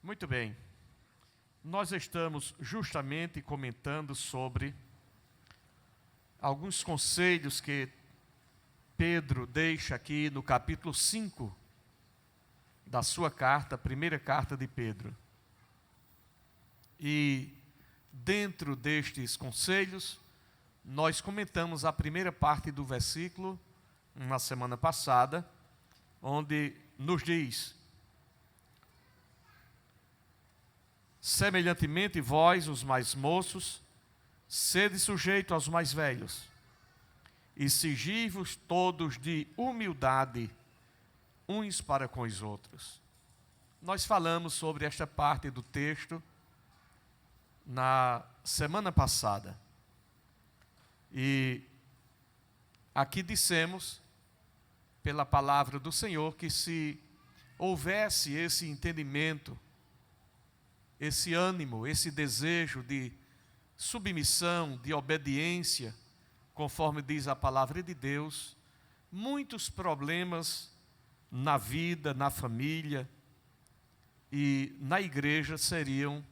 Muito bem. Nós estamos justamente comentando sobre alguns conselhos que Pedro deixa aqui no capítulo 5 da sua carta, a primeira carta de Pedro. E dentro destes conselhos, nós comentamos a primeira parte do versículo na semana passada, onde nos diz: semelhantemente vós, os mais moços, sede sujeito aos mais velhos, e cigi-vos todos de humildade uns para com os outros. Nós falamos sobre esta parte do texto na semana passada. E aqui dissemos, pela palavra do Senhor, que se houvesse esse entendimento, esse ânimo, esse desejo de submissão, de obediência, conforme diz a palavra de Deus, muitos problemas na vida, na família e na igreja seriam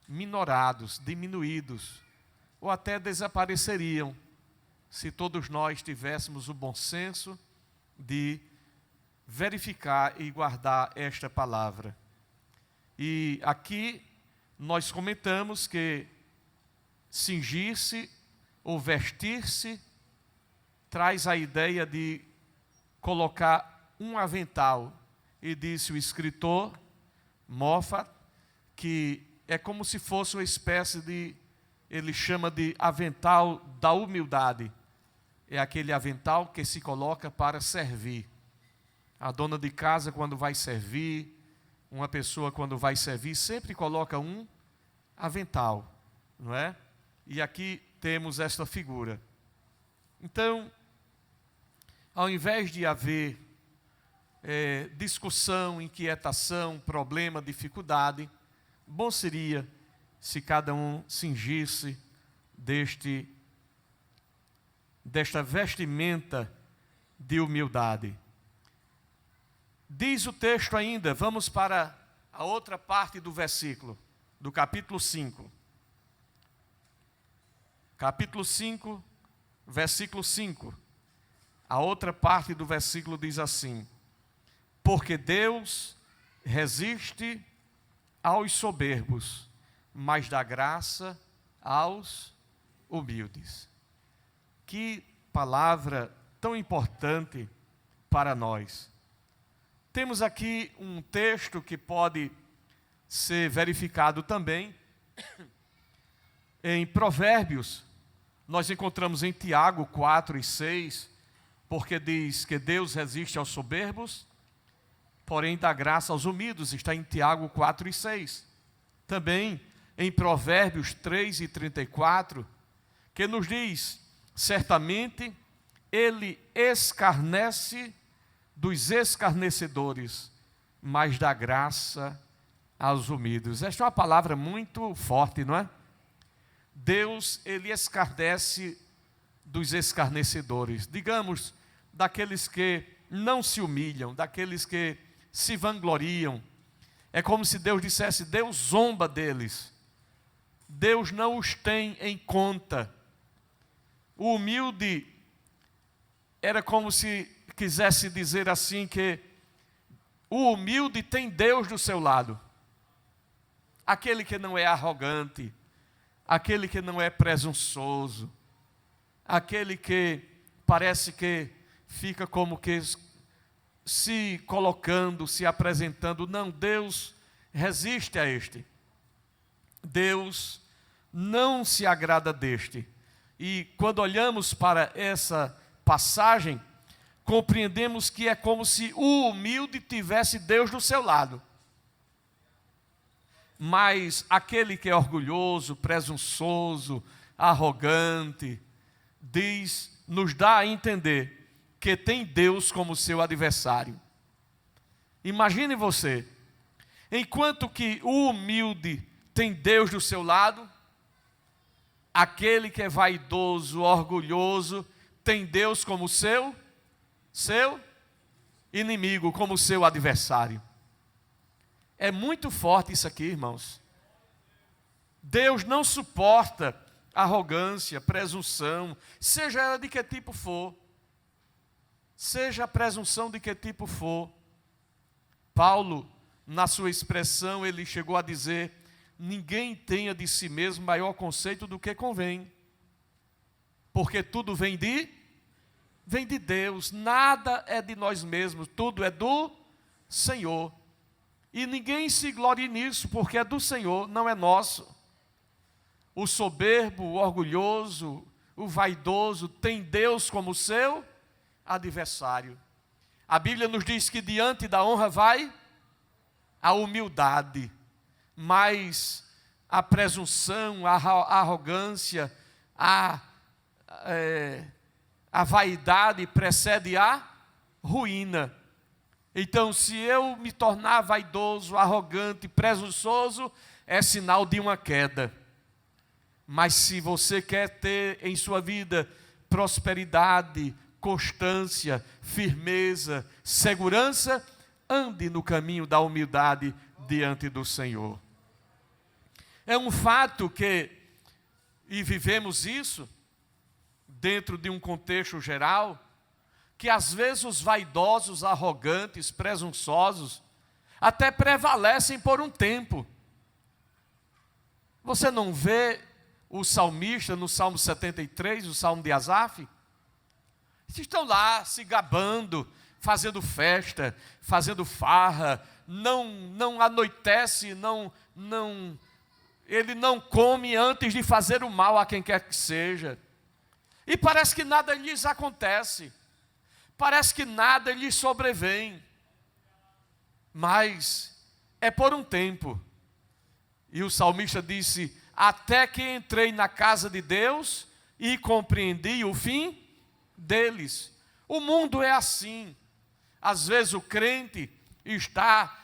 minorados, diminuídos, ou até desapareceriam, se todos nós tivéssemos o bom senso de verificar e guardar esta palavra. E aqui nós comentamos que cingir-se ou vestir-se traz a ideia de colocar um avental. E disse o escritor Moffat que é como se fosse uma espécie de, ele chama de avental da humildade. É aquele avental que se coloca para servir. A dona de casa, quando vai servir, uma pessoa quando vai servir, sempre coloca um avental, não é? E aqui temos esta figura. Então, ao invés de haver discussão, inquietação, problema, dificuldade, bom seria se cada um cingisse desta vestimenta de humildade. Diz o texto ainda, vamos para a outra parte do versículo, do capítulo 5. Capítulo 5, versículo 5. A outra parte do versículo diz assim: porque Deus resiste aos soberbos, mas dá graça aos humildes. Que palavra tão importante para nós. Temos aqui um texto que pode ser verificado também em Provérbios. Nós encontramos em Tiago 4 e 6, porque diz que Deus resiste aos soberbos, porém dá graça aos humildes, está em Tiago 4 e 6. Também em Provérbios 3 e 34, que nos diz: certamente ele escarnece dos escarnecedores, mas dá graça aos humildes. Esta é uma palavra muito forte, não é? Deus, ele escarnece dos escarnecedores, digamos, daqueles que não se humilham, daqueles que se vangloriam. É como se Deus dissesse: Deus zomba deles, Deus não os tem em conta. O humilde era como se quisesse dizer assim, que o humilde tem Deus do seu lado. Aquele que não é arrogante, aquele que não é presunçoso, aquele que parece que fica como que se colocando, se apresentando. Não, Deus resiste a este. Deus não se agrada deste. E quando olhamos para essa passagem, compreendemos que é como se o humilde tivesse Deus do seu lado. Mas aquele que é orgulhoso, presunçoso, arrogante, nos dá a entender que tem Deus como seu adversário. Imagine você, enquanto que o humilde tem Deus do seu lado, aquele que é vaidoso, orgulhoso, tem Deus como seu inimigo, como seu adversário. É muito forte isso aqui, irmãos. Deus não suporta arrogância, presunção, seja ela de que tipo for. Seja a presunção de que tipo for. Paulo, na sua expressão, ele chegou a dizer: ninguém tenha de si mesmo maior conceito do que convém. Porque tudo vem de Deus, nada é de nós mesmos, tudo é do Senhor. E ninguém se glorie nisso, porque é do Senhor, não é nosso. O soberbo, o orgulhoso, o vaidoso tem Deus como seu adversário. A Bíblia nos diz que diante da honra vai a humildade, mas a presunção, a arrogância, a vaidade precede a ruína. Então, se eu me tornar vaidoso, arrogante, presunçoso, é sinal de uma queda. Mas se você quer ter em sua vida prosperidade, constância, firmeza, segurança, ande no caminho da humildade diante do Senhor. É um fato que, e vivemos isso, dentro de um contexto geral, que às vezes os vaidosos, arrogantes, presunçosos, até prevalecem por um tempo. Você não vê o salmista no Salmo 73, o Salmo de Asaf? Estão lá se gabando, fazendo festa, fazendo farra, não anoitece, ele não come antes de fazer o mal a quem quer que seja. E parece que nada lhes acontece. Parece que nada lhes sobrevém. Mas é por um tempo. E o salmista disse: até que entrei na casa de Deus e compreendi o fim deles. O mundo é assim. Às vezes o crente está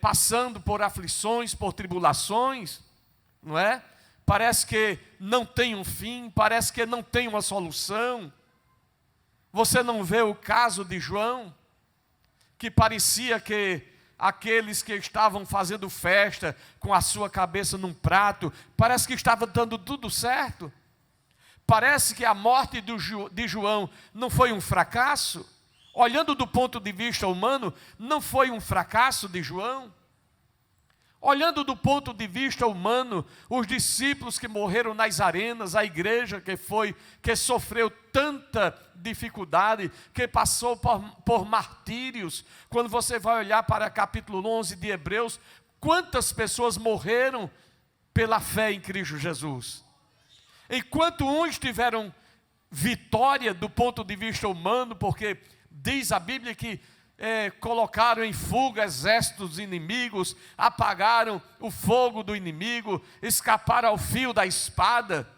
passando por aflições, por tribulações, não é? Parece que não tem um fim, parece que não tem uma solução. Você não vê o caso de João, que parecia que aqueles que estavam fazendo festa com a sua cabeça num prato, parece que estava dando tudo certo. Parece que a morte de João não foi um fracasso. Olhando do ponto de vista humano, não foi um fracasso de João. Olhando do ponto de vista humano, os discípulos que morreram nas arenas, a igreja que sofreu tanta dificuldade, que passou por martírios. Quando você vai olhar para capítulo 11 de Hebreus, quantas pessoas morreram pela fé em Cristo Jesus? Enquanto uns tiveram vitória do ponto de vista humano, porque diz a Bíblia que colocaram em fuga exércitos inimigos, apagaram o fogo do inimigo, escaparam ao fio da espada.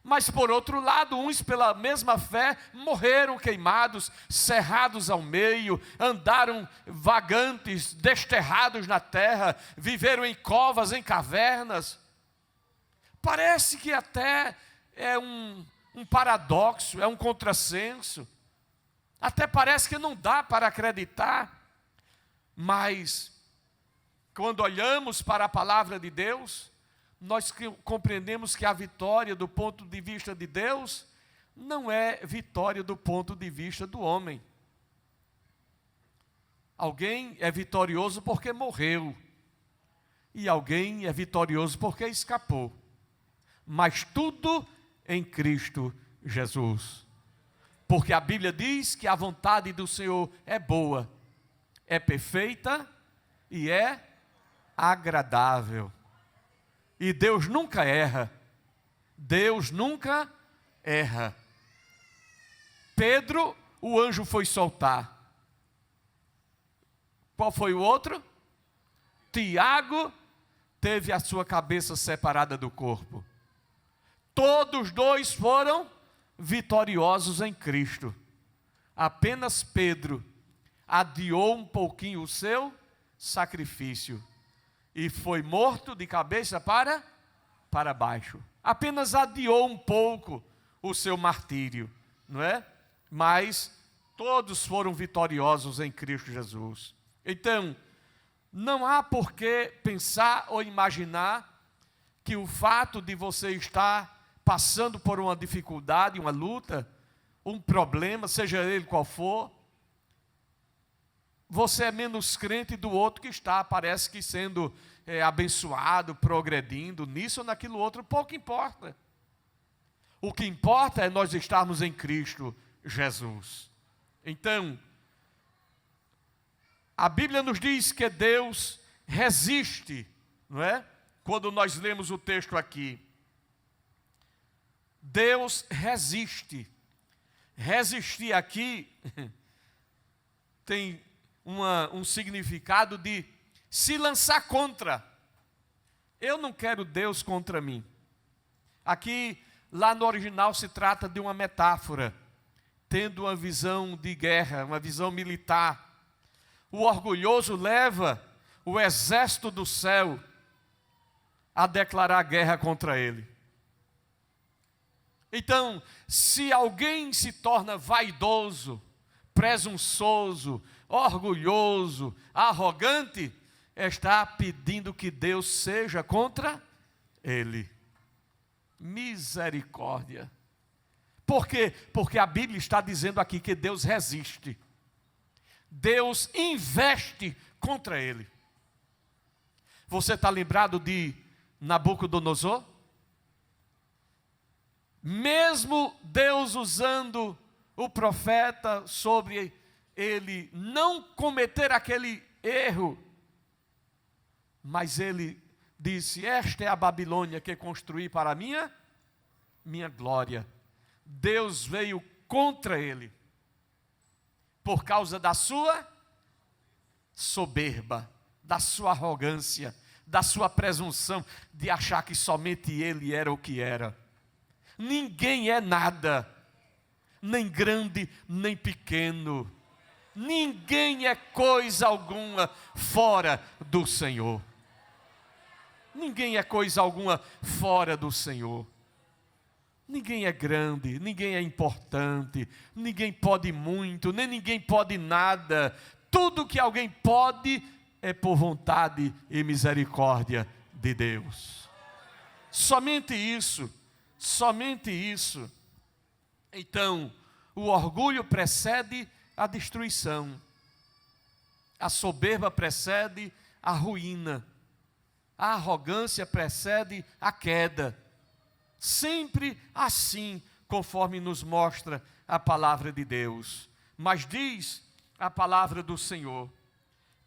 Mas por outro lado, uns pela mesma fé morreram queimados, cerrados ao meio, andaram vagantes, desterrados na terra, viveram em covas, em cavernas. Parece que até é um paradoxo, é um contrassenso. Até parece que não dá para acreditar, mas quando olhamos para a palavra de Deus, nós compreendemos que a vitória do ponto de vista de Deus não é vitória do ponto de vista do homem. Alguém é vitorioso porque morreu, e alguém é vitorioso porque escapou, mas tudo em Cristo Jesus. Porque a Bíblia diz que a vontade do Senhor é boa, é perfeita e é agradável. E Deus nunca erra. Deus nunca erra. Pedro, o anjo foi soltar. Qual foi o outro? Tiago teve a sua cabeça separada do corpo. Todos dois foram vitoriosos em Cristo. Apenas Pedro adiou um pouquinho o seu sacrifício e foi morto de cabeça para baixo. Apenas adiou um pouco o seu martírio, não é? Mas todos foram vitoriosos em Cristo Jesus. Então, Não há por que pensar ou imaginar que o fato de você estar passando por uma dificuldade, uma luta, um problema, seja ele qual for, você é menos crente do outro que está, parece que sendo abençoado, progredindo nisso ou naquilo outro, pouco importa. O que importa é nós estarmos em Cristo Jesus. Então, a Bíblia nos diz que Deus resiste, não é? Quando nós lemos o texto aqui. Deus resiste. Resistir aqui tem um significado de se lançar contra. Eu não quero Deus contra mim. Aqui, lá no original, se trata de uma metáfora, tendo uma visão de guerra, uma visão militar. O orgulhoso leva o exército do céu a declarar guerra contra ele. Então, se alguém se torna vaidoso, presunçoso, orgulhoso, arrogante, está pedindo que Deus seja contra ele. Misericórdia. Por quê? Porque a Bíblia está dizendo aqui que Deus resiste. Deus investe contra ele. Você está lembrado de Nabucodonosor? Mesmo Deus usando o profeta sobre ele não cometer aquele erro, mas ele disse: esta é a Babilônia que construí para a minha glória. Deus veio contra ele, por causa da sua soberba, da sua arrogância, da sua presunção, de achar que somente ele era o que era. Ninguém é nada, nem grande, nem pequeno. Ninguém é coisa alguma fora do Senhor. Ninguém é coisa alguma fora do Senhor. Ninguém é grande, ninguém é importante, ninguém pode muito, nem ninguém pode nada. Tudo que alguém pode é por vontade e misericórdia de Deus. Somente isso, somente isso. Então, o orgulho precede a destruição. A soberba precede a ruína. A arrogância precede a queda. Sempre assim, conforme nos mostra a palavra de Deus. Mas diz a palavra do Senhor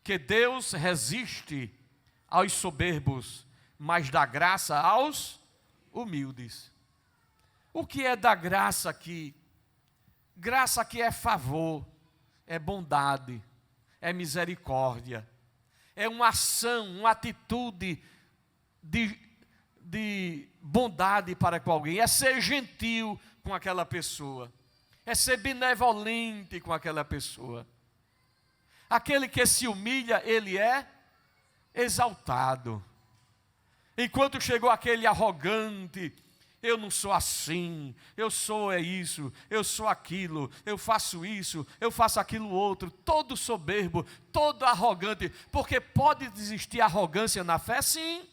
que Deus resiste aos soberbos, mas dá graça aos humildes. O que é dar graça aqui? Graça aqui é favor, é bondade, é misericórdia, é uma ação, uma atitude de bondade para com alguém, é ser gentil com aquela pessoa, é ser benevolente com aquela pessoa. Aquele que se humilha, ele é exaltado. Enquanto chegou aquele arrogante, eu não sou assim, eu sou isso, eu sou aquilo, eu faço isso, eu faço aquilo outro, todo soberbo, todo arrogante, porque pode existir arrogância na fé? Sim.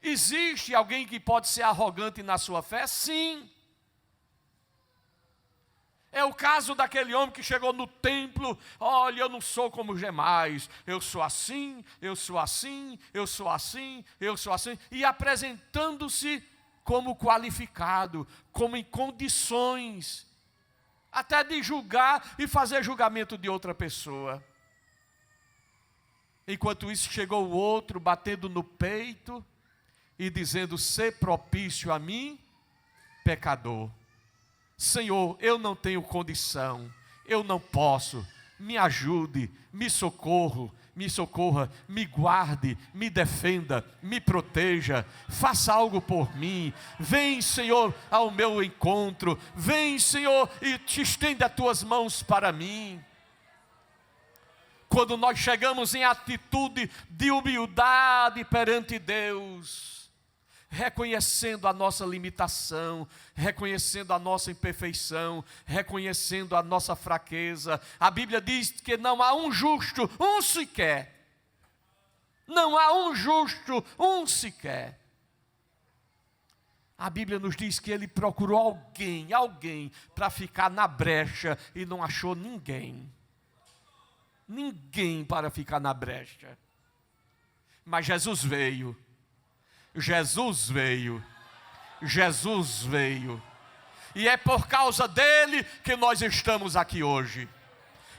Existe alguém que pode ser arrogante na sua fé? Sim. É o caso daquele homem que chegou no templo: olha, eu não sou como os demais, eu sou assim, eu sou assim, eu sou assim, eu sou assim, e apresentando-se como qualificado, como em condições, até de julgar e fazer julgamento de outra pessoa. Enquanto isso, chegou o outro batendo no peito e dizendo: ser propício a mim, pecador. Senhor, eu não tenho condição, eu não posso, me ajude, me socorra, me guarde, me defenda, me proteja, faça algo por mim. Vem, Senhor, ao meu encontro, vem, Senhor, e te estenda as tuas mãos para mim. Quando nós chegamos em atitude de humildade perante Deus, reconhecendo a nossa limitação, reconhecendo a nossa imperfeição, reconhecendo a nossa fraqueza. A Bíblia diz que não há um justo, um sequer. Não há um justo, um sequer. A Bíblia nos diz que ele procurou alguém para ficar na brecha e não achou ninguém. Ninguém para ficar na brecha. Mas Jesus veio. Jesus veio. Jesus veio. E é por causa dele que nós estamos aqui hoje.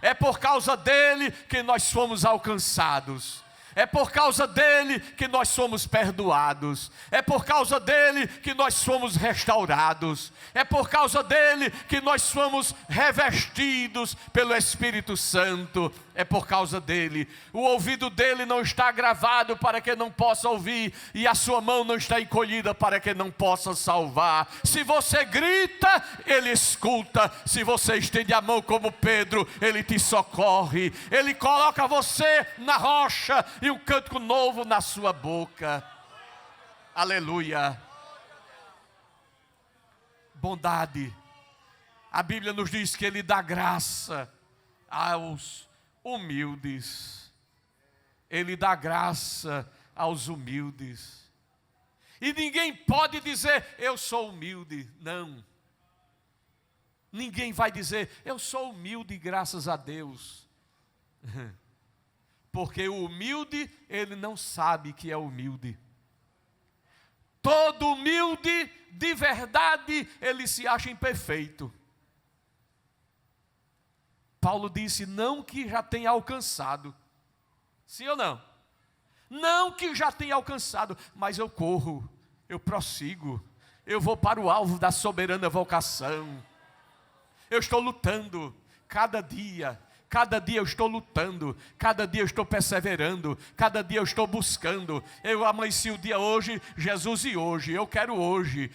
É por causa dele que nós fomos alcançados. É por causa dele que nós somos perdoados. É por causa dele que nós somos restaurados. É por causa dele que nós somos revestidos pelo Espírito Santo. É por causa dele. O ouvido dele não está gravado para que não possa ouvir, e a sua mão não está encolhida para que não possa salvar. Se você grita, ele escuta. Se você estende a mão como Pedro, ele te socorre. Ele coloca você na rocha e um cântico novo na sua boca. Aleluia. Bondade. A Bíblia nos diz que ele dá graça aos humildes. Ele dá graça aos humildes. E ninguém pode dizer, eu sou humilde. Não. Ninguém vai dizer, eu sou humilde graças a Deus. Porque o humilde, ele não sabe que é humilde. Todo humilde, de verdade, ele se acha imperfeito. Paulo disse, não que já tenha alcançado. Sim ou não? Não que já tenha alcançado, mas eu corro, eu prossigo, eu vou para o alvo da soberana vocação. Eu estou lutando, cada dia eu estou lutando, cada dia eu estou perseverando, cada dia eu estou buscando. Eu amanheci o dia hoje, Jesus e hoje, eu quero hoje.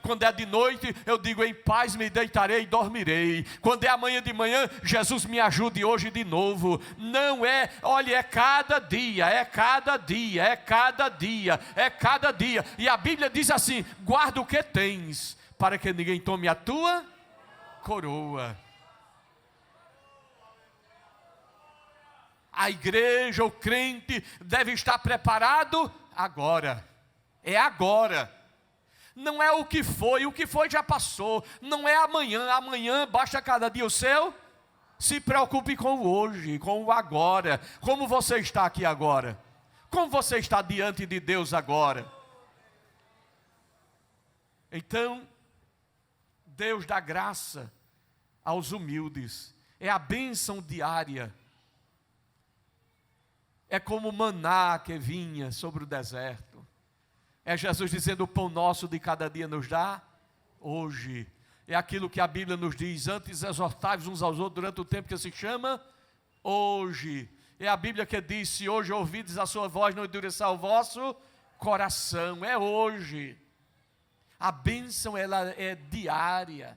Quando é de noite, eu digo, em paz me deitarei e dormirei. Quando é amanhã de manhã, Jesus me ajude hoje de novo. Não é, olha, é cada dia. E a Bíblia diz assim, guarda o que tens, para que ninguém tome a tua coroa. A igreja, o crente, deve estar preparado agora. É agora. Não é o que foi já passou. Não é amanhã basta cada dia o seu. Se preocupe com o hoje, com o agora. Como você está aqui agora? Como você está diante de Deus agora? Então, Deus dá graça aos humildes. É a bênção diária. É como o maná que vinha sobre o deserto. É Jesus dizendo, o pão nosso de cada dia nos dá hoje. É aquilo que a Bíblia nos diz, antes exortai-vos uns aos outros durante o tempo que se chama hoje. É a Bíblia que diz, se hoje ouvides a sua voz, não endureçar o vosso coração. É hoje. A bênção, ela é diária.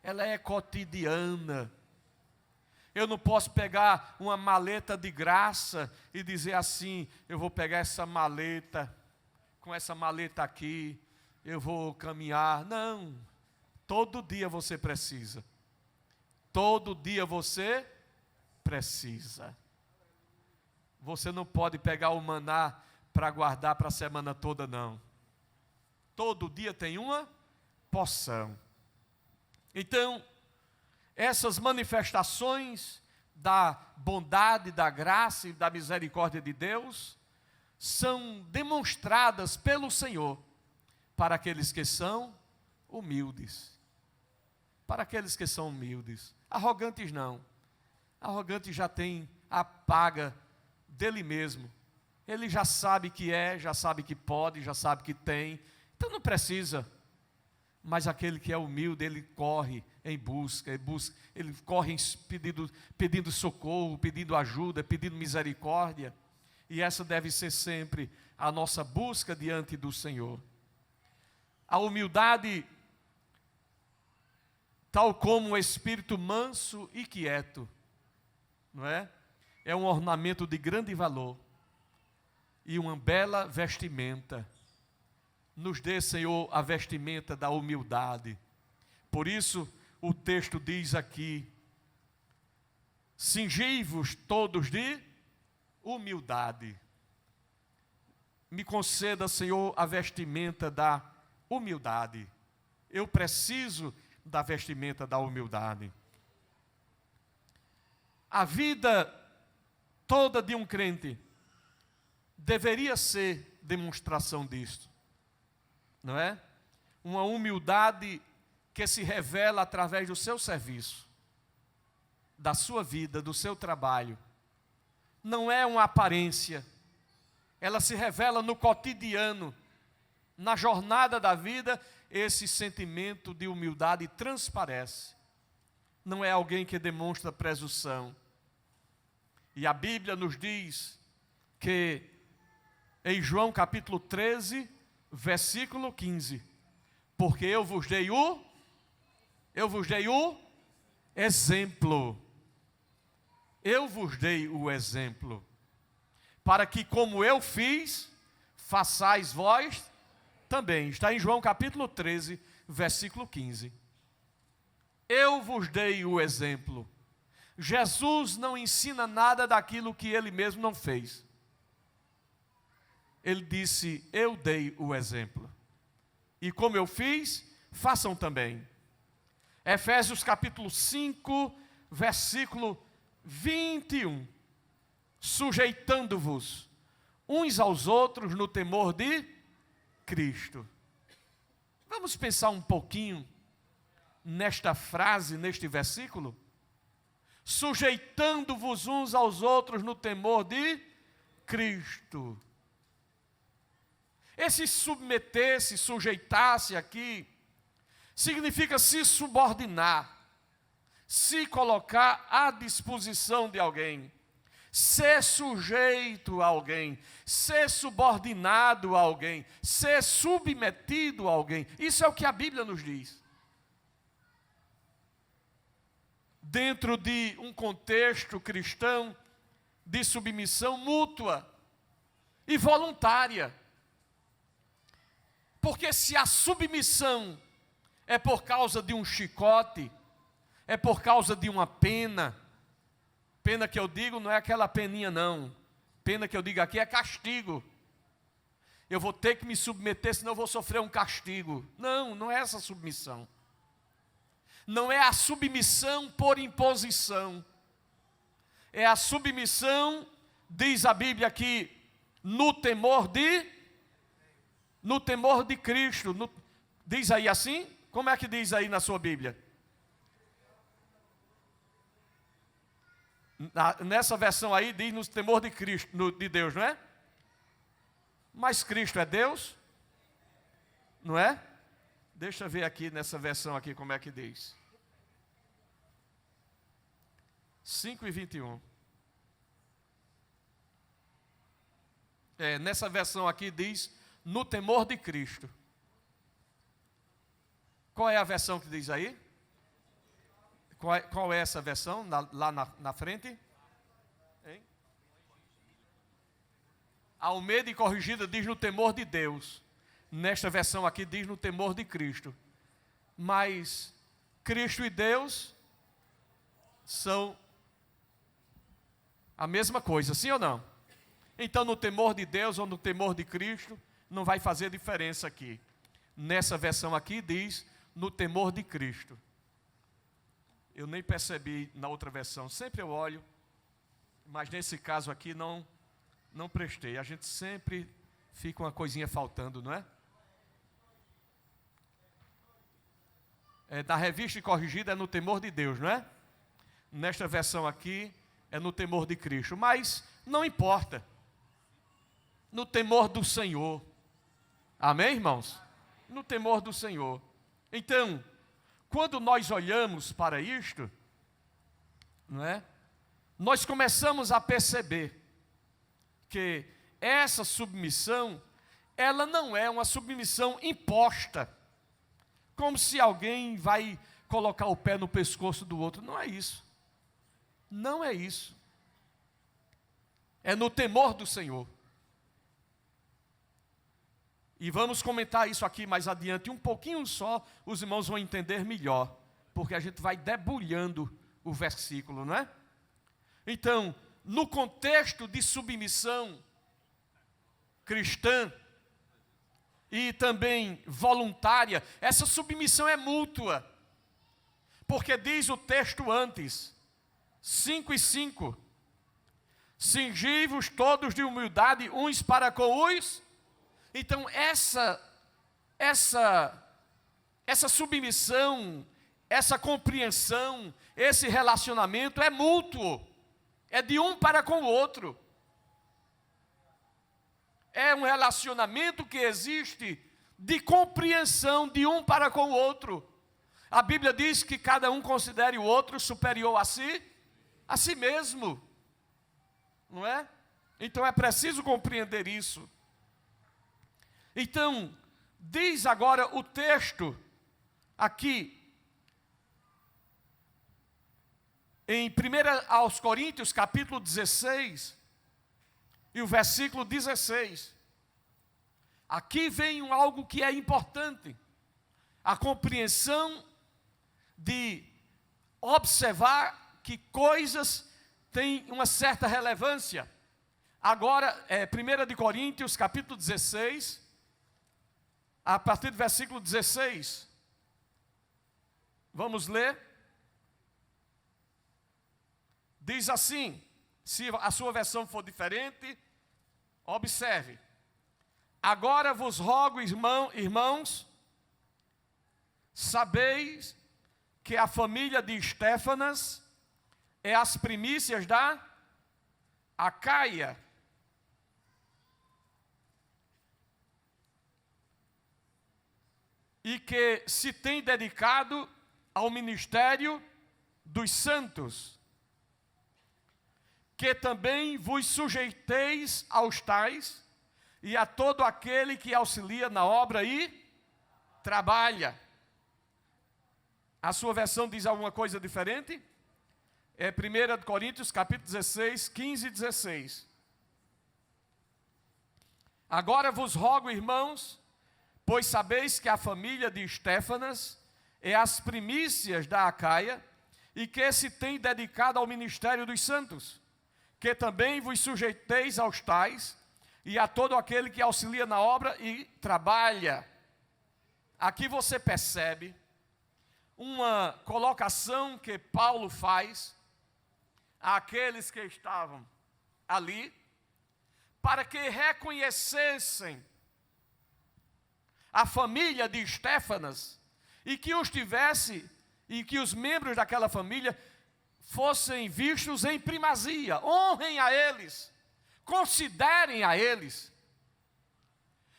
Ela é cotidiana. Eu não posso pegar uma maleta de graça e dizer assim, eu vou pegar essa maleta, com essa maleta aqui, eu vou caminhar. Não, todo dia você precisa. Todo dia você precisa. Você não pode pegar o maná para guardar para a semana toda, não. Todo dia tem uma porção. Então, essas manifestações da bondade, da graça e da misericórdia de Deus são demonstradas pelo Senhor para aqueles que são humildes. Para aqueles que são humildes. Arrogantes não. Arrogantes já tem a paga dele mesmo. Ele já sabe que é, já sabe que pode, já sabe que tem. Então não precisa. Mas aquele que é humilde, ele corre em busca, ele corre pedindo socorro, pedindo ajuda, pedindo misericórdia. E essa deve ser sempre a nossa busca diante do Senhor. A humildade, tal como o espírito manso e quieto, não é? É um ornamento de grande valor e uma bela vestimenta. nos dê, Senhor, a vestimenta da humildade. Por isso, o texto diz aqui: cingi-vos todos de humildade. Me conceda, Senhor, a vestimenta da humildade. Eu preciso da vestimenta da humildade. A vida toda de um crente deveria ser demonstração disto, não é? Uma humildade que se revela através do seu serviço, da sua vida, do seu trabalho. Não é uma aparência, ela se revela no cotidiano, na jornada da vida. Esse sentimento de humildade transparece. Não é alguém que demonstra presunção. E a Bíblia nos diz que em João capítulo 13, versículo 15, porque eu vos dei o exemplo. Eu vos dei o exemplo, para que como eu fiz, façais vós também. Está em João capítulo 13, versículo 15. Eu vos dei o exemplo. Jesus não ensina nada daquilo que ele mesmo não fez. Ele disse: eu dei o exemplo. E como eu fiz, façam também. Efésios capítulo 5, versículo 21. Sujeitando-vos uns aos outros no temor de Cristo. Vamos pensar um pouquinho nesta frase, neste versículo? Sujeitando-vos uns aos outros no temor de Cristo. Esse submeter, se sujeitar-se aqui, significa se subordinar, se colocar à disposição de alguém, ser sujeito a alguém, ser subordinado a alguém, ser submetido a alguém. Isso é o que a Bíblia nos diz. Dentro de um contexto cristão de submissão mútua e voluntária. Porque se a submissão é por causa de um chicote, é por causa de uma pena, pena que eu digo não é aquela peninha não, pena que eu digo aqui é castigo. Eu vou ter que me submeter, senão eu vou sofrer um castigo. Não, não é essa submissão. Não é a submissão por imposição. É a submissão, diz a Bíblia aqui, no temor de Cristo. Diz aí assim? Como é que diz aí na sua Bíblia? Nessa versão aí diz no temor de Cristo, de Deus, não é? Mas Cristo é Deus? Não é? Deixa eu ver aqui nessa versão aqui como é que diz. 5:21. Nessa versão aqui diz no temor de Cristo. Qual é a versão que diz aí? Qual é essa versão lá na frente? Hein? Almeida e Corrigida diz no temor de Deus. Nesta versão aqui diz no temor de Cristo. Mas Cristo e Deus são a mesma coisa, sim ou não? Então no temor de Deus ou no temor de Cristo não vai fazer diferença aqui. Nessa versão aqui diz no temor de Cristo. Eu nem percebi na outra versão, sempre eu olho, mas nesse caso aqui não prestei. A gente sempre fica uma coisinha faltando, não é? Da Revista e Corrigida é no temor de Deus, não é? Nesta versão aqui é no temor de Cristo, mas não importa. No temor do Senhor. Amém, irmãos? No temor do Senhor. Então, quando nós olhamos para isto, não é? Nós começamos a perceber que essa submissão, ela não é uma submissão imposta, como se alguém vai colocar o pé no pescoço do outro. Não é isso. Não é isso. É no temor do Senhor. E vamos comentar isso aqui mais adiante, um pouquinho só, os irmãos vão entender melhor, porque a gente vai debulhando o versículo, não é? Então, no contexto de submissão cristã e também voluntária, essa submissão é mútua, porque diz o texto antes, 5:5, cingi-vos todos de humildade uns para com os. Então essa submissão, essa compreensão, esse relacionamento é mútuo, é de um para com o outro. É um relacionamento que existe de compreensão de um para com o outro. A Bíblia diz que cada um considere o outro superior a si mesmo, não é? Então é preciso compreender isso. Então, diz agora o texto aqui, em 1 aos Coríntios, capítulo 16, e o versículo 16. Aqui vem algo que é importante, a compreensão de observar que coisas têm uma certa relevância. Agora, 1 de Coríntios, capítulo 16, a partir do versículo 16, vamos ler. Diz assim, se a sua versão for diferente, observe. Agora vos rogo, irmãos, sabeis que a família de Estéfanas é as primícias da Acaia. E que se tem dedicado ao ministério dos santos, que também vos sujeiteis aos tais, e a todo aquele que auxilia na obra e trabalha. A sua versão diz alguma coisa diferente? É 1 Coríntios, capítulo 16, 15 e 16. Agora vos rogo, irmãos, pois sabeis que a família de Estéfanas é as primícias da Acaia, e que se tem dedicado ao ministério dos santos, que também vos sujeiteis aos tais, e a todo aquele que auxilia na obra e trabalha. Aqui você percebe uma colocação que Paulo faz àqueles que estavam ali, para que reconhecessem a família de Estéfanas, e que os tivesse, e que os membros daquela família fossem vistos em primazia. Honrem a eles, considerem a eles,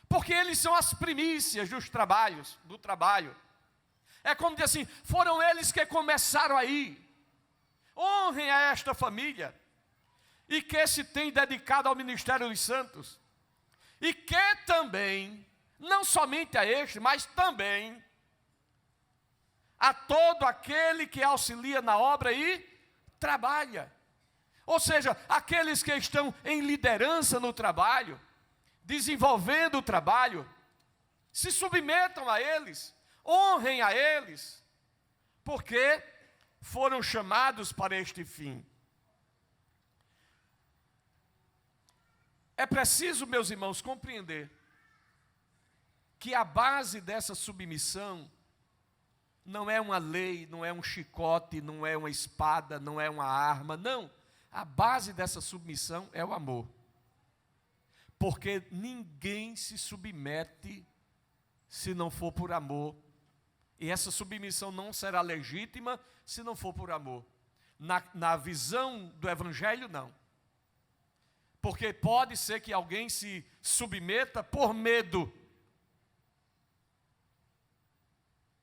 porque eles são as primícias do trabalho. É como dizer assim, foram eles que começaram aí. Honrem a esta família, e que se tem dedicado ao ministério dos santos, e que também, não somente a este, mas também a todo aquele que auxilia na obra e trabalha. Ou seja, aqueles que estão em liderança no trabalho, desenvolvendo o trabalho, se submetam a eles, honrem a eles, porque foram chamados para este fim. É preciso, meus irmãos, compreender que a base dessa submissão não é uma lei, não é um chicote, não é uma espada, não é uma arma, não. A base dessa submissão é o amor. Porque ninguém se submete se não for por amor. E essa submissão não será legítima se não for por amor. Na visão do Evangelho, não. Porque pode ser que alguém se submeta por medo.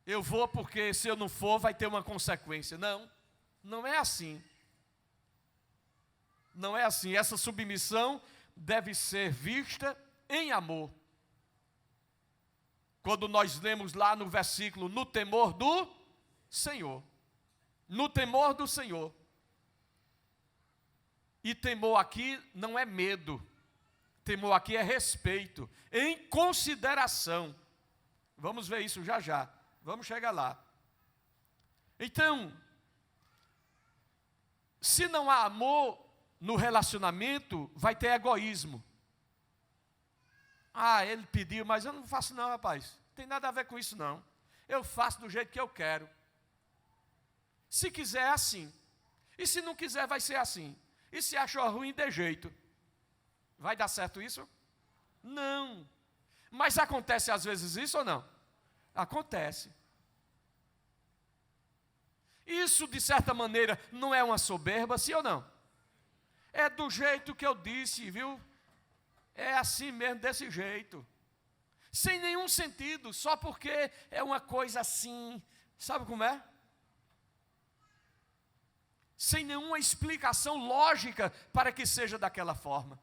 Eu vou porque se eu não for vai ter uma consequência. Não, não é assim. Não é assim. Essa submissão deve ser vista em amor. Quando nós lemos lá no versículo, no temor do Senhor. No temor do Senhor. E temor aqui não é medo. Temor aqui é respeito, em consideração. Vamos ver isso já já. Vamos chegar lá. Então, se não há amor no relacionamento, vai ter egoísmo. Ah, ele pediu, mas eu não faço não, rapaz. Não tem nada a ver com isso não. Eu faço do jeito que eu quero. Se quiser é assim. E se não quiser vai ser assim. E se achou ruim, dê jeito. Vai dar certo isso? Não. Mas acontece às vezes isso ou não? Acontece. Isso, de certa maneira, não é uma soberba, sim ou não? É do jeito que eu disse, viu? É assim mesmo, desse jeito. Sem nenhum sentido, só porque é uma coisa assim. Sabe como é? Sem nenhuma explicação lógica para que seja daquela forma.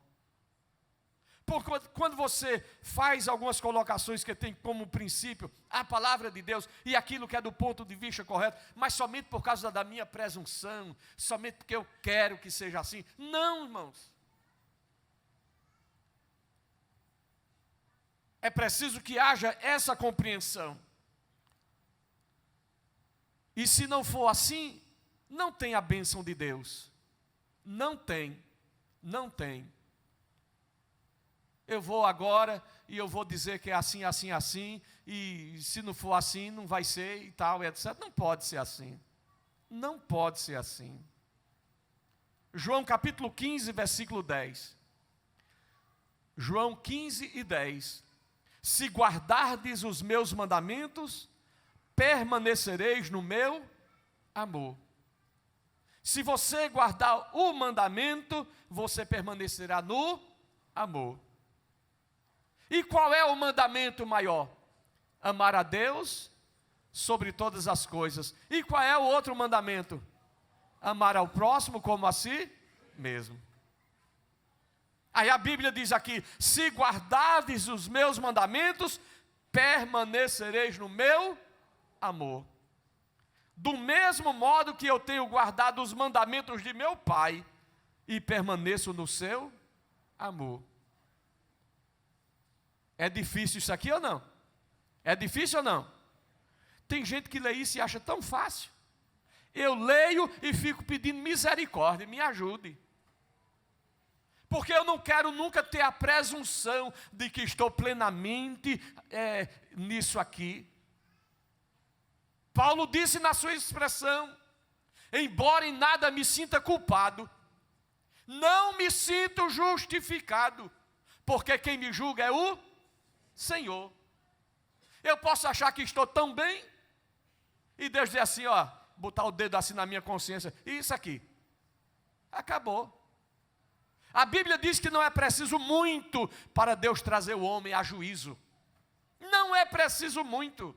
Porque quando você faz algumas colocações que tem como princípio a palavra de Deus e aquilo que é do ponto de vista correto, mas somente por causa da minha presunção, somente porque eu quero que seja assim. Não, irmãos. É preciso que haja essa compreensão. E se não for assim, não tem a bênção de Deus. Não tem. Não tem. Eu vou agora e eu vou dizer que é assim, assim, assim, e se não for assim, não vai ser e tal, etc. Não pode ser assim. Não pode ser assim. João capítulo 15, versículo 10. João 15 e 10. Se guardardes os meus mandamentos, permanecereis no meu amor. Se você guardar o mandamento, você permanecerá no amor. E qual é o mandamento maior? Amar a Deus sobre todas as coisas. E qual é o outro mandamento? Amar ao próximo como a si mesmo. Aí a Bíblia diz aqui: se guardardes os meus mandamentos, permanecereis no meu amor. Do mesmo modo que eu tenho guardado os mandamentos de meu Pai, e permaneço no seu amor. É difícil isso aqui ou não? É difícil ou não? Tem gente que lê isso e acha tão fácil. Eu leio e fico pedindo misericórdia, me ajude. Porque eu não quero nunca ter a presunção de que estou plenamente nisso aqui. Paulo disse na sua expressão: embora em nada me sinta culpado, não me sinto justificado, porque quem me julga é o Senhor. Eu posso achar que estou tão bem, e Deus diz assim, ó, botar o dedo assim na minha consciência, e isso aqui, acabou. A Bíblia diz que não é preciso muito para Deus trazer o homem a juízo. Não é preciso muito.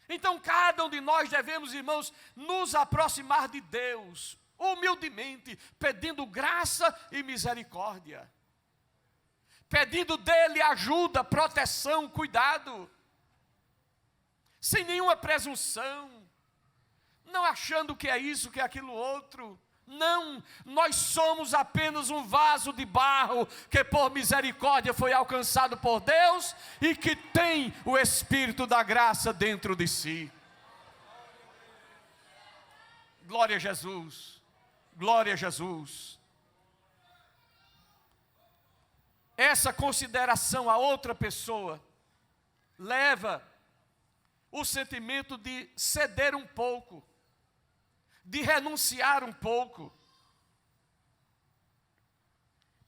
Então cada um de nós devemos, irmãos, nos aproximar de Deus, humildemente, pedindo graça e misericórdia. Pedindo dele ajuda, proteção, cuidado. Sem nenhuma presunção. Não achando que é isso, que é aquilo outro. Não, nós somos apenas um vaso de barro que por misericórdia foi alcançado por Deus e que tem o Espírito da graça dentro de si. Glória a Jesus, glória a Jesus. Essa consideração a outra pessoa leva o sentimento de ceder um pouco, de renunciar um pouco,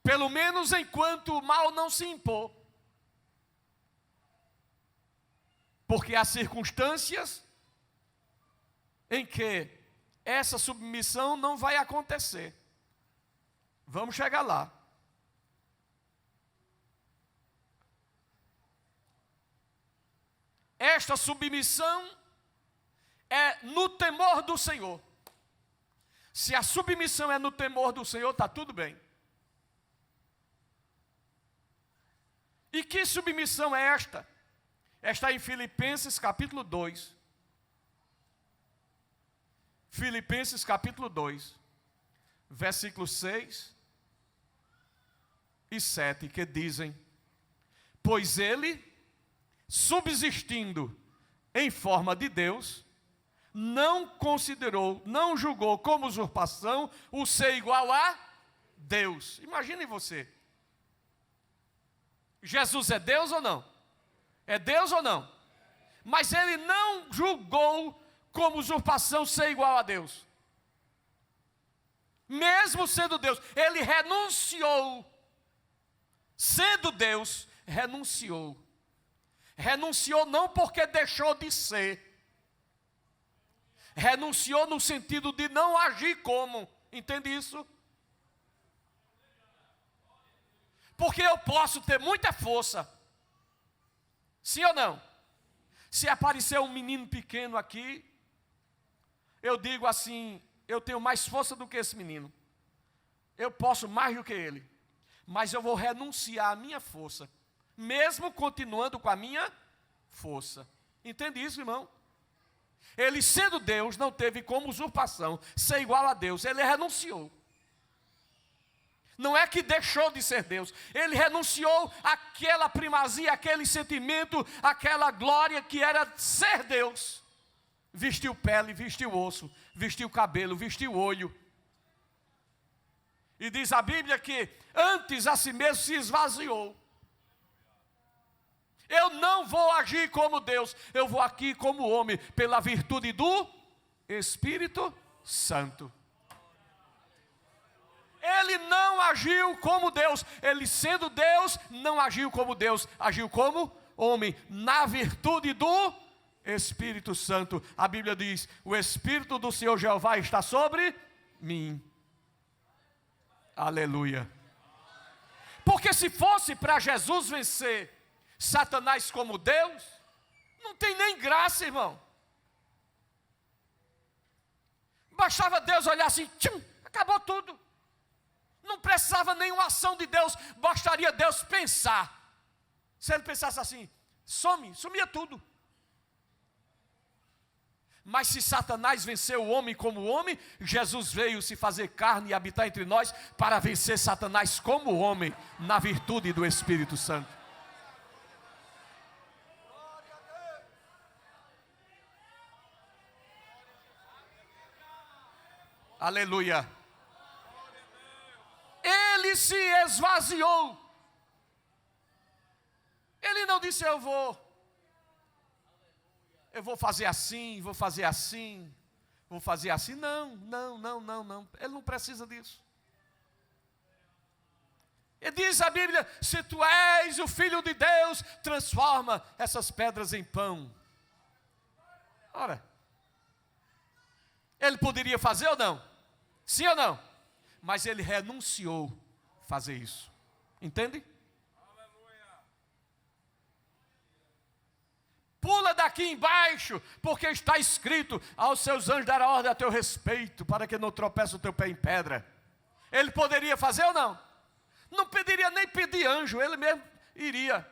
pelo menos enquanto o mal não se impor, porque há circunstâncias em que essa submissão não vai acontecer. Vamos chegar lá. Esta submissão é no temor do Senhor. Se a submissão é no temor do Senhor, está tudo bem. E que submissão é esta? Está em Filipenses capítulo 2. Filipenses capítulo 2, versículos 6 e 7, que dizem: pois ele, subsistindo em forma de Deus, não considerou, não julgou como usurpação o ser igual a Deus. Imagine você. Jesus é Deus ou não? É Deus ou não? Mas ele não julgou como usurpação ser igual a Deus. Mesmo sendo Deus, ele renunciou. Sendo Deus, renunciou. Renunciou não porque deixou de ser. Renunciou no sentido de não agir como. Entende isso? Porque eu posso ter muita força. Sim ou não? Se aparecer um menino pequeno aqui, eu digo assim: eu tenho mais força do que esse menino. Eu posso mais do que ele. Mas eu vou renunciar à minha força, mesmo continuando com a minha força. Entende isso, irmão? Ele, sendo Deus, não teve como usurpação ser igual a Deus. Ele renunciou. Não é que deixou de ser Deus. Ele renunciou àquela primazia, aquele sentimento, aquela glória que era ser Deus. Vestiu pele, vestiu osso, vestiu cabelo, vestiu olho. E diz a Bíblia que antes a si mesmo se esvaziou. Eu não vou agir como Deus, eu vou aqui como homem, pela virtude do Espírito Santo. Ele não agiu como Deus, ele sendo Deus, não agiu como Deus, agiu como homem, na virtude do Espírito Santo. A Bíblia diz: o Espírito do Senhor Jeová está sobre mim. Aleluia. Porque se fosse para Jesus vencer Satanás como Deus, não tem nem graça, irmão. Bastava Deus olhar assim, tchum, acabou tudo. Não precisava nenhuma ação de Deus, bastaria Deus pensar. Se ele pensasse assim, sumia tudo. Mas se Satanás venceu o homem como homem, Jesus veio se fazer carne e habitar entre nós para vencer Satanás como homem, na virtude do Espírito Santo. Aleluia. Ele se esvaziou. Ele não disse: eu vou fazer assim, vou fazer assim, vou fazer assim. Não. Ele não precisa disso. E diz a Bíblia: se tu és o Filho de Deus, transforma essas pedras em pão. Ora, ele poderia fazer ou não? Sim ou não? Mas ele renunciou a fazer isso. Entende? Pula daqui embaixo, porque está escrito: aos seus anjos dará ordem a teu respeito, para que não tropece o teu pé em pedra. Ele poderia fazer ou não? Não pediria nem pedir anjo, ele mesmo iria.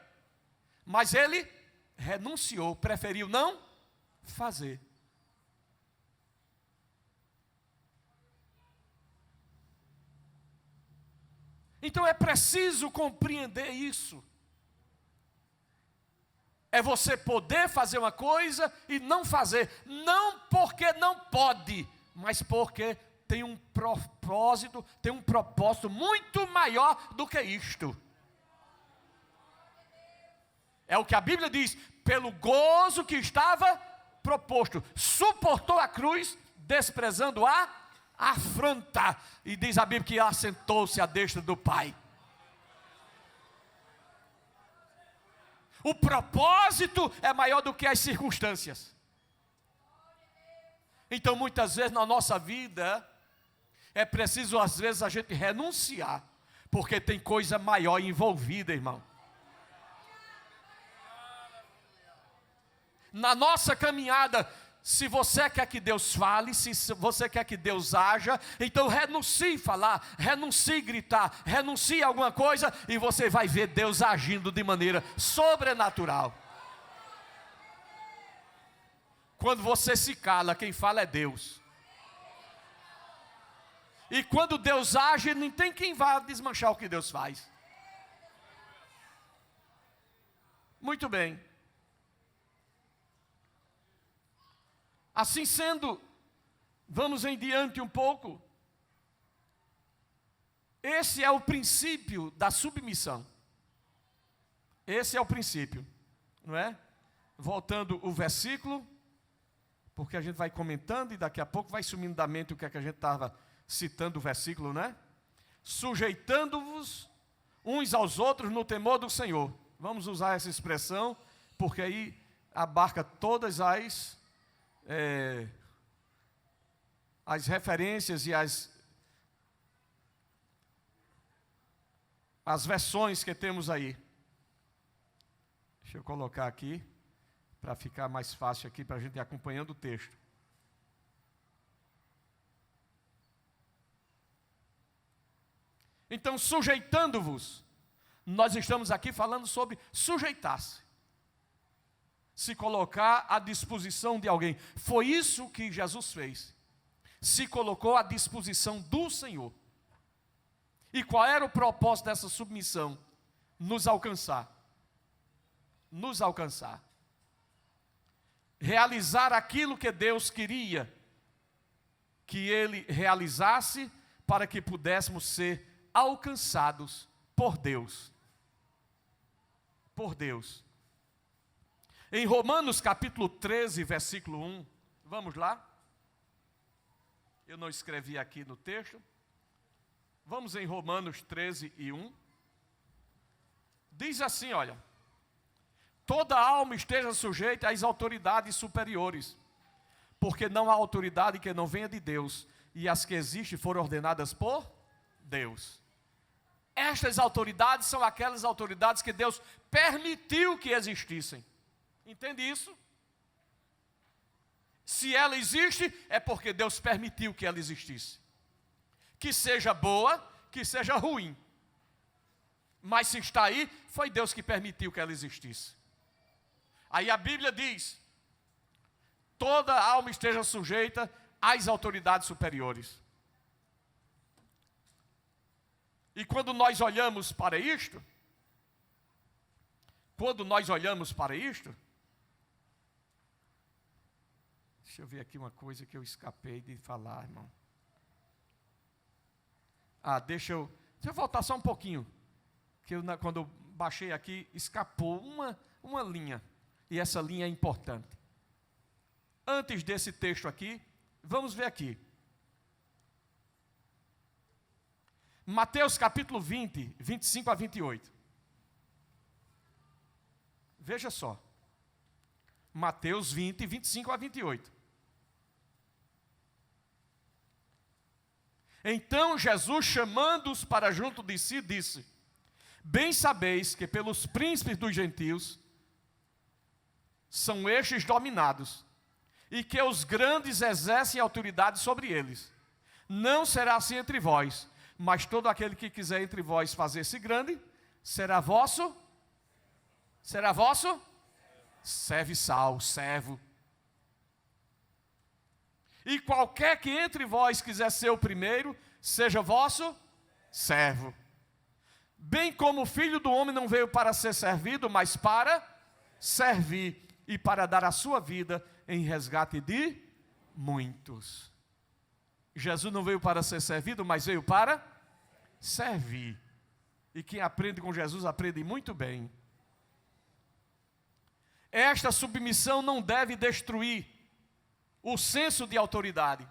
Mas ele renunciou, preferiu não fazer. Então é preciso compreender isso. É você poder fazer uma coisa e não fazer. Não porque não pode, mas porque tem um propósito, tem um propósito muito maior do que isto. É o que a Bíblia diz: pelo gozo que estava proposto, suportou a cruz, desprezando a afronta. E diz a Bíblia que assentou-se à destra do Pai. O propósito é maior do que as circunstâncias. Então muitas vezes na nossa vida é preciso às vezes a gente renunciar, porque tem coisa maior envolvida, irmão. Na nossa caminhada, se você quer que Deus fale, se você quer que Deus haja, então renuncie falar, renuncie gritar, renuncie alguma coisa, e você vai ver Deus agindo de maneira sobrenatural. Quando você se cala, quem fala é Deus. E quando Deus age, não tem quem vá desmanchar o que Deus faz. Muito bem. Assim sendo, vamos em diante um pouco. Esse é o princípio da submissão. Esse é o princípio, não é? Voltando o versículo, porque a gente vai comentando e daqui a pouco vai sumindo da mente o que é que a gente estava citando o versículo, né? Sujeitando-vos uns aos outros no temor do Senhor. Vamos usar essa expressão, porque aí abarca todas as referências e as versões que temos aí. Deixa eu colocar aqui, para ficar mais fácil aqui, para a gente ir acompanhando o texto. Então, sujeitando-vos, nós estamos aqui falando sobre sujeitar-se. Se colocar à disposição de alguém. Foi isso que Jesus fez. Se colocou à disposição do Senhor. E qual era o propósito dessa submissão? Nos alcançar. Nos alcançar. Realizar aquilo que Deus queria que Ele realizasse para que pudéssemos ser alcançados por Deus. Por Deus. Em Romanos capítulo 13, versículo 1, vamos lá? Eu não escrevi aqui no texto. Vamos em Romanos 13 e 1. Diz assim, olha: toda alma esteja sujeita às autoridades superiores, porque não há autoridade que não venha de Deus, e as que existem foram ordenadas por Deus. Estas autoridades são aquelas autoridades que Deus permitiu que existissem. Entende isso? Se ela existe, é porque Deus permitiu que ela existisse. Que seja boa, que seja ruim. Mas se está aí, foi Deus que permitiu que ela existisse. Aí a Bíblia diz: toda alma esteja sujeita às autoridades superiores. E quando nós olhamos para isto, deixa eu ver aqui uma coisa que eu escapei de falar, irmão. Deixa eu voltar só um pouquinho, que quando eu baixei aqui, escapou uma linha, e essa linha é importante. Antes desse texto aqui, vamos ver aqui. Mateus capítulo 20, 25 a 28. Veja só. Mateus 20, 25 a 28. Então Jesus, chamando-os para junto de si, disse: bem sabeis que pelos príncipes dos gentios são estes dominados, e que os grandes exercem autoridade sobre eles. Não será assim entre vós, mas todo aquele que quiser entre vós fazer-se grande, será vosso serviçal, servo. E qualquer que entre vós quiser ser o primeiro, seja vosso servo. Bem como o Filho do Homem não veio para ser servido, mas para servir e para dar a sua vida em resgate de muitos. Jesus não veio para ser servido, mas veio para servir. E quem aprende com Jesus aprende muito bem. Esta submissão não deve destruir o senso de autoridade.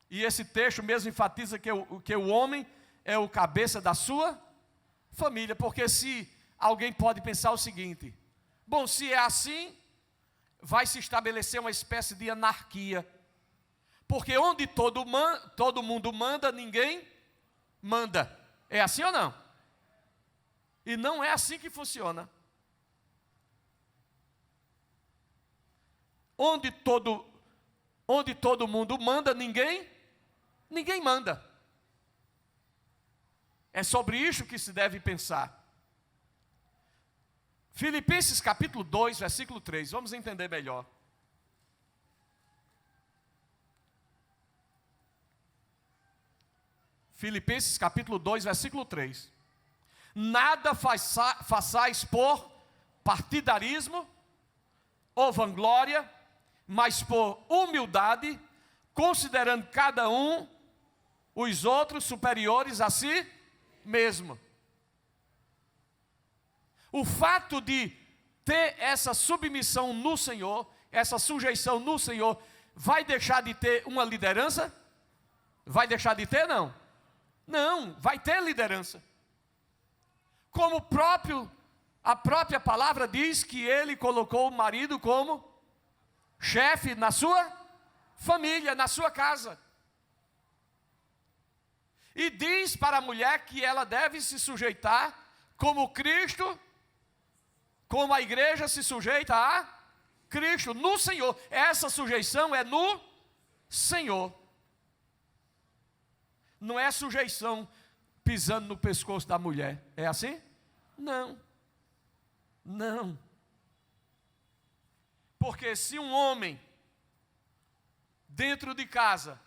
E esse texto mesmo enfatiza que o homem é o cabeça da sua família. Porque se alguém pode pensar o seguinte: bom, se é assim, vai se estabelecer uma espécie de anarquia. Porque onde todo mundo manda, ninguém manda. É assim ou não? E não é assim que funciona. Onde todo mundo manda, ninguém manda. É sobre isso que se deve pensar. Filipenses capítulo 2, versículo 3, vamos entender melhor. Filipenses capítulo 2, versículo 3. Nada façais por partidarismo ou vanglória, mas por humildade, considerando cada um os outros superiores a si mesmo. O fato de ter essa submissão no Senhor, essa sujeição no Senhor, vai deixar de ter uma liderança? Vai deixar de ter, não? Não, vai ter liderança. Como a própria palavra diz que ele colocou o marido como chefe na sua família, na sua casa. E diz para a mulher que ela deve se sujeitar como Cristo, como a igreja se sujeita a Cristo, no Senhor. Essa sujeição é no Senhor. Não é sujeição pisando no pescoço da mulher. É assim? Não. Não. Porque se um homem, dentro de casa,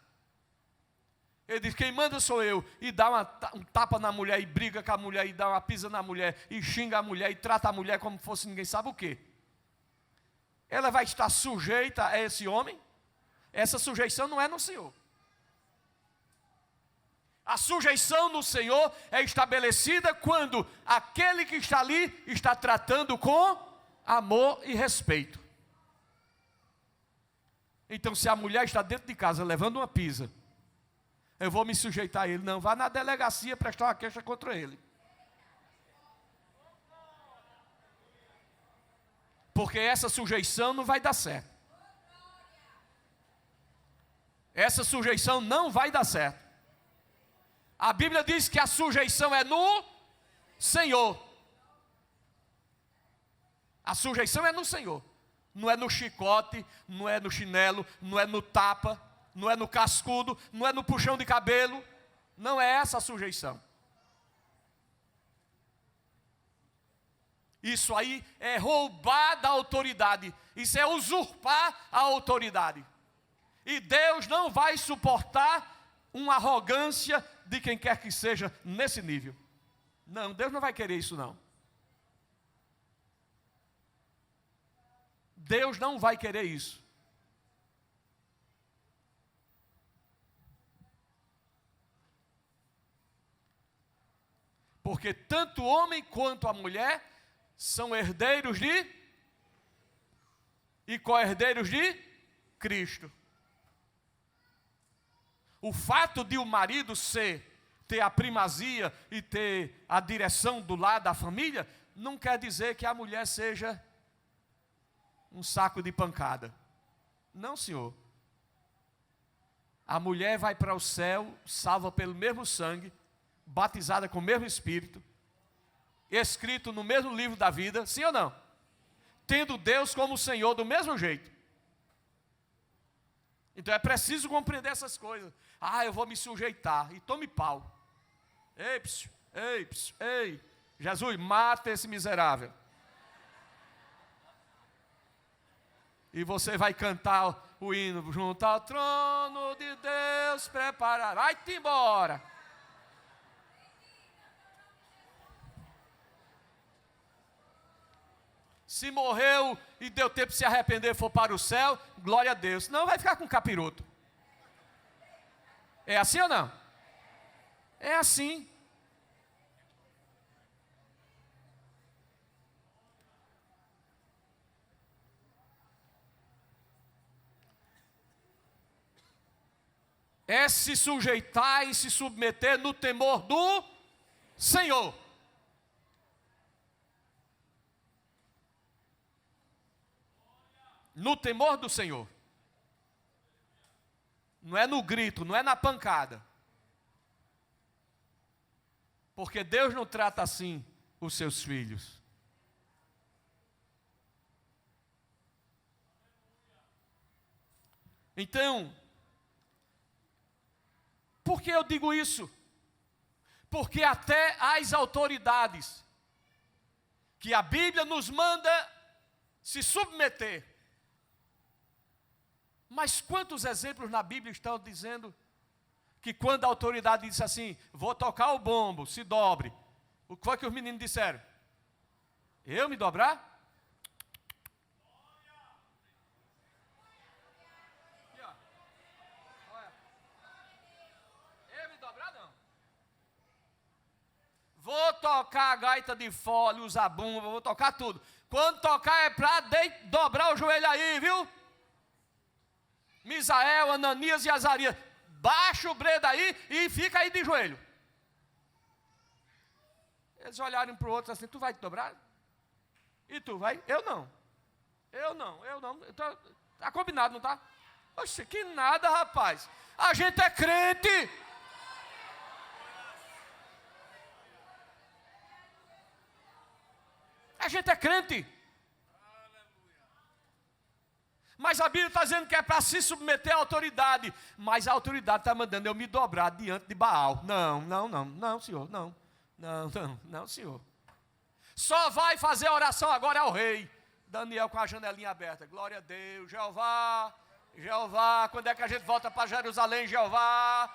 ele diz, quem manda sou eu, e dá um tapa na mulher, e briga com a mulher, e dá uma pisa na mulher, e xinga a mulher, e trata a mulher como fosse ninguém sabe o quê. Ela vai estar sujeita a esse homem? Essa sujeição não é no Senhor. A sujeição no Senhor é estabelecida quando aquele que está ali está tratando com amor e respeito. Então, se a mulher está dentro de casa levando uma pisa, eu vou me sujeitar a ele. Não, vá na delegacia prestar uma queixa contra ele. Porque essa sujeição não vai dar certo. Essa sujeição não vai dar certo. A Bíblia diz que a sujeição é no Senhor. A sujeição é no Senhor. Não é no chicote, não é no chinelo, não é no tapa, não é no cascudo, não é no puxão de cabelo. Não é essa a sujeição. Isso aí é roubar da autoridade. Isso é usurpar a autoridade. E Deus não vai suportar uma arrogância de quem quer que seja nesse nível. Não, Deus não vai querer isso não. Deus não vai querer isso. Porque tanto o homem quanto a mulher são herdeiros de e co-herdeiros de Cristo. O fato de o marido ter a primazia e ter a direção do lado da família, não quer dizer que a mulher seja um saco de pancada. Não, senhor. A mulher vai para o céu, salva pelo mesmo sangue, batizada com o mesmo Espírito, escrito no mesmo livro da vida, sim ou não? Tendo Deus como Senhor do mesmo jeito. Então é preciso compreender essas coisas. Eu vou me sujeitar, e tome pau. Ei, psiu, ei, psiu, ei. Jesus, mata esse miserável. E você vai cantar o hino, junto ao trono de Deus, preparar. Vai-te embora. Se morreu e deu tempo de se arrepender, for para o céu, glória a Deus. Não vai ficar com capiroto. É assim ou não? É assim. É se sujeitar e se submeter no temor do Senhor. No temor do Senhor. Não é no grito, não é na pancada. Porque Deus não trata assim os seus filhos. Então, por que eu digo isso? Porque até as autoridades que a Bíblia nos manda se submeter. Mas quantos exemplos na Bíblia estão dizendo que quando a autoridade diz assim, vou tocar o bombo, se dobre. O que foi que os meninos disseram? Eu me dobrar? Vou tocar a gaita de fole, o zabumba, vou tocar tudo. Quando tocar é para dobrar o joelho aí, viu? Misael, Ananias e Azarias. Baixa o bredo aí e fica aí de joelho. Eles olharam para o outro assim, tu vai te dobrar? E tu vai? Eu não. Tá combinado, não tá? Oxe, que nada, rapaz. A gente é crente. A gente é crente. Mas a Bíblia está dizendo que é para se submeter à autoridade. Mas a autoridade está mandando eu me dobrar diante de Baal. Não, senhor, não, senhor. Só vai fazer oração agora ao rei. Daniel com a janelinha aberta. Glória a Deus, Jeová, quando é que a gente volta para Jerusalém, Jeová?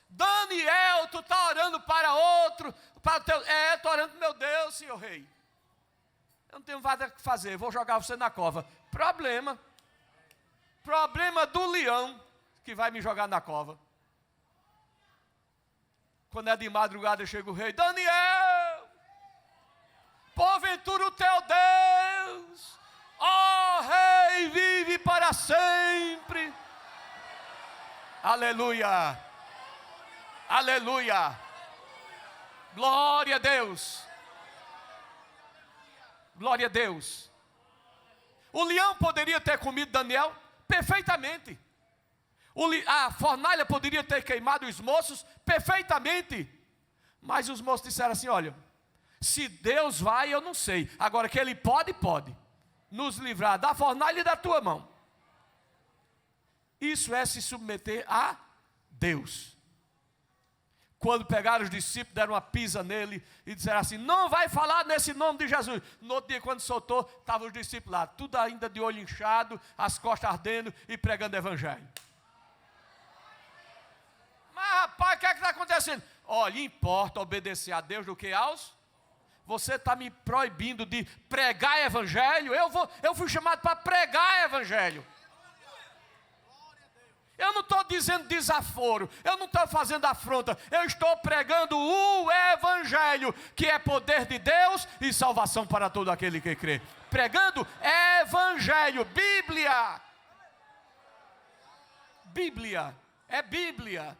Daniel, tu está orando para outro, para o teu. Estou orando para meu Deus, senhor rei. Eu não tenho nada que fazer, vou jogar você na cova. Problema do leão que vai me jogar na cova. Quando é de madrugada chega o rei, Daniel, porventura o teu Deus, ó rei, vive para sempre. Aleluia. Aleluia. Glória a Deus. Glória a Deus. O leão poderia ter comido Daniel perfeitamente. A fornalha poderia ter queimado os moços perfeitamente. Mas os moços disseram assim, olha, se Deus vai, eu não sei. Agora que Ele pode nos livrar da fornalha e da tua mão. Isso é se submeter a Deus. Quando pegaram os discípulos, deram uma pisa nele e disseram assim, não vai falar nesse nome de Jesus. No outro dia, quando soltou, estavam os discípulos lá, tudo ainda de olho inchado, as costas ardendo e pregando o evangelho. Mas rapaz, o que é que está acontecendo? Olha, importa obedecer a Deus do que aos? Você está me proibindo de pregar evangelho? Eu fui chamado para pregar evangelho. Eu não estou dizendo desaforo, eu não estou fazendo afronta, eu estou pregando o evangelho, que é poder de Deus e salvação para todo aquele que crê. Pregando evangelho, Bíblia. Bíblia, é Bíblia.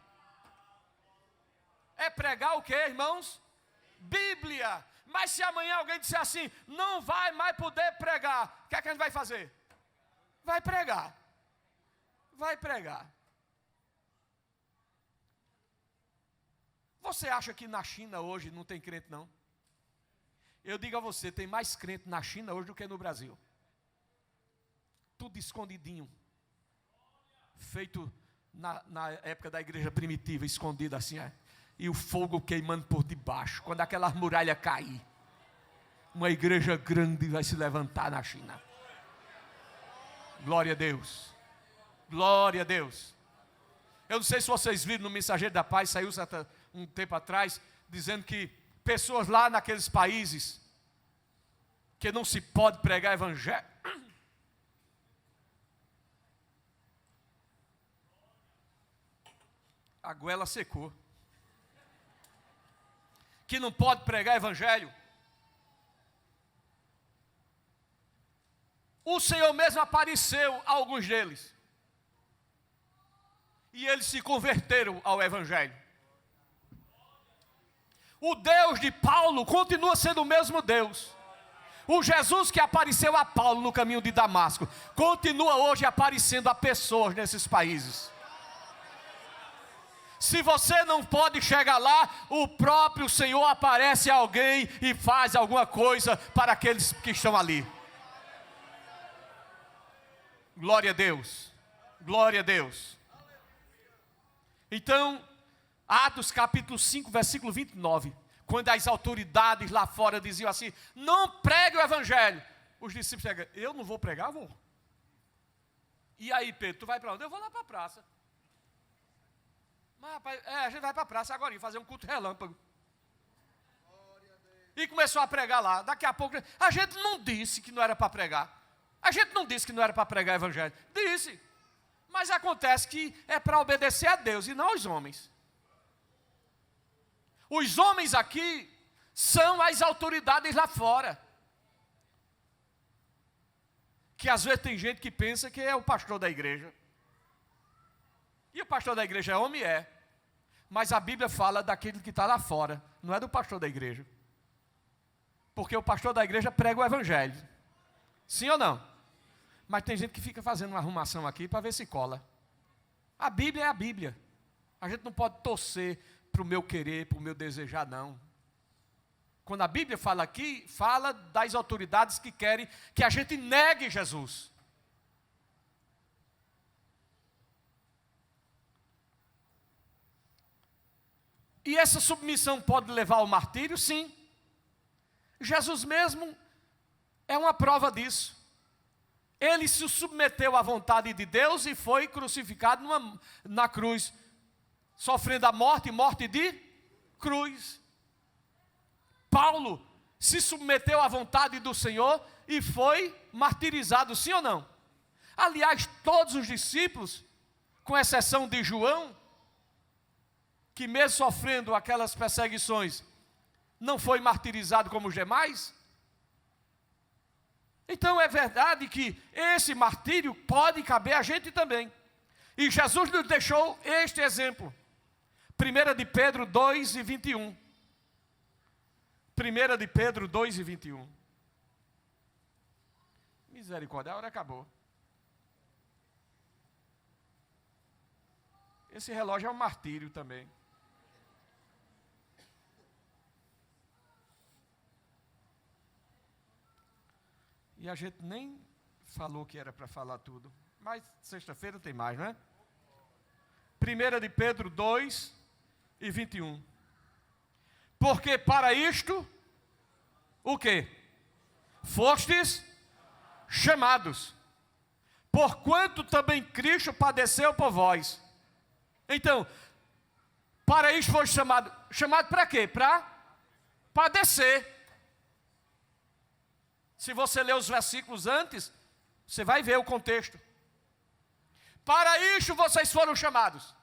É pregar o que, irmãos? Bíblia. Mas se amanhã alguém disser assim, não vai mais poder pregar, o que é que a gente vai fazer? Vai pregar. Vai pregar. Você acha que na China hoje não tem crente, não? Eu digo a você, tem mais crente na China hoje do que no Brasil. Tudo escondidinho. Feito na época da igreja primitiva, escondido assim, e o fogo queimando por debaixo. Quando aquela muralha cair, uma igreja grande vai se levantar na China. Glória a Deus. Glória a Deus. Eu não sei se vocês viram no Mensageiro da Paz, saiu um tempo atrás, dizendo que pessoas lá naqueles países, que não se pode pregar evangelho, a goela secou, que não pode pregar evangelho. O Senhor mesmo apareceu a alguns deles. E eles se converteram ao evangelho. O Deus de Paulo continua sendo o mesmo Deus. O Jesus que apareceu a Paulo no caminho de Damasco, continua hoje aparecendo a pessoas nesses países. Se você não pode chegar lá, o próprio Senhor aparece a alguém e faz alguma coisa para aqueles que estão ali. Glória a Deus. Glória a Deus. Então, Atos capítulo 5, versículo 29, quando as autoridades lá fora diziam assim, não pregue o evangelho, os discípulos chegam, eu não vou pregar, vou. E aí, Pedro, tu vai para onde? Eu vou lá para a praça. Mas, rapaz, a gente vai para a praça agora fazer um culto relâmpago. E começou a pregar lá. Daqui a pouco, a gente não disse que não era para pregar. A gente não disse que não era para pregar evangelho. Disse. Mas acontece que é para obedecer a Deus e não aos homens. Os homens aqui são as autoridades lá fora. Que às vezes tem gente que pensa que é o pastor da igreja. E o pastor da igreja é homem? É. Mas a Bíblia fala daquele que está lá fora. Não é do pastor da igreja. Porque o pastor da igreja prega o evangelho. Sim ou não? Mas tem gente que fica fazendo uma arrumação aqui para ver se cola. A Bíblia é a Bíblia. A gente não pode torcer para o meu querer, para o meu desejar, não. Quando a Bíblia fala aqui, fala das autoridades que querem que a gente negue Jesus. E essa submissão pode levar ao martírio? Sim. Jesus mesmo é uma prova disso. Ele se submeteu à vontade de Deus e foi crucificado na cruz, sofrendo a morte de cruz. Paulo se submeteu à vontade do Senhor e foi martirizado, sim ou não? Aliás, todos os discípulos, com exceção de João, que mesmo sofrendo aquelas perseguições, não foi martirizado como os demais. Então é verdade que esse martírio pode caber a gente também. E Jesus nos deixou este exemplo. 1 de Pedro 2 e 21. 1 de Pedro 2 e 21. Misericórdia, a hora acabou. Esse relógio é um martírio também. E a gente nem falou que era para falar tudo. Mas sexta-feira tem mais, não é? 1 de Pedro 2 e 21. Porque para isto, o quê? Fostes chamados. Porquanto também Cristo padeceu por vós. Então, para isto foi chamado. Chamado para quê? Para padecer. Se você ler os versículos antes, você vai ver o contexto. Para isto vocês foram chamados.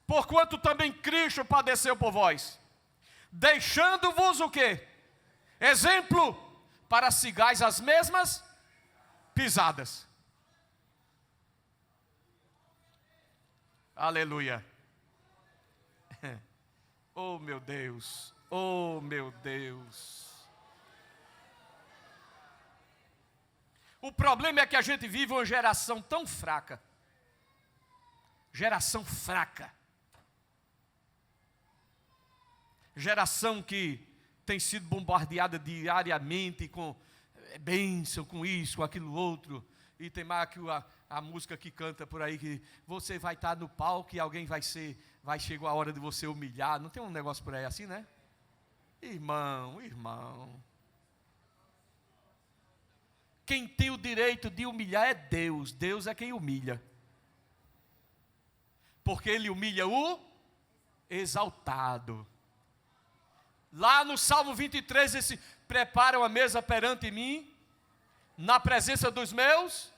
Porquanto também Cristo padeceu por vós, deixando-vos o quê? Exemplo, para sigais as mesmas pisadas. Aleluia. Oh meu Deus, oh meu Deus. O problema é que a gente vive uma geração tão fraca. Geração fraca. Geração que tem sido bombardeada diariamente com bênção, com isso, com aquilo outro. E tem mais que a música que canta por aí, que você vai estar no palco e alguém vai chegar a hora de você humilhar. Não tem um negócio por aí assim, né? Irmão. Quem tem o direito de humilhar é Deus. Deus é quem humilha. Porque Ele humilha o exaltado. Lá no Salmo 23, ele se prepara uma mesa perante mim, na presença dos meus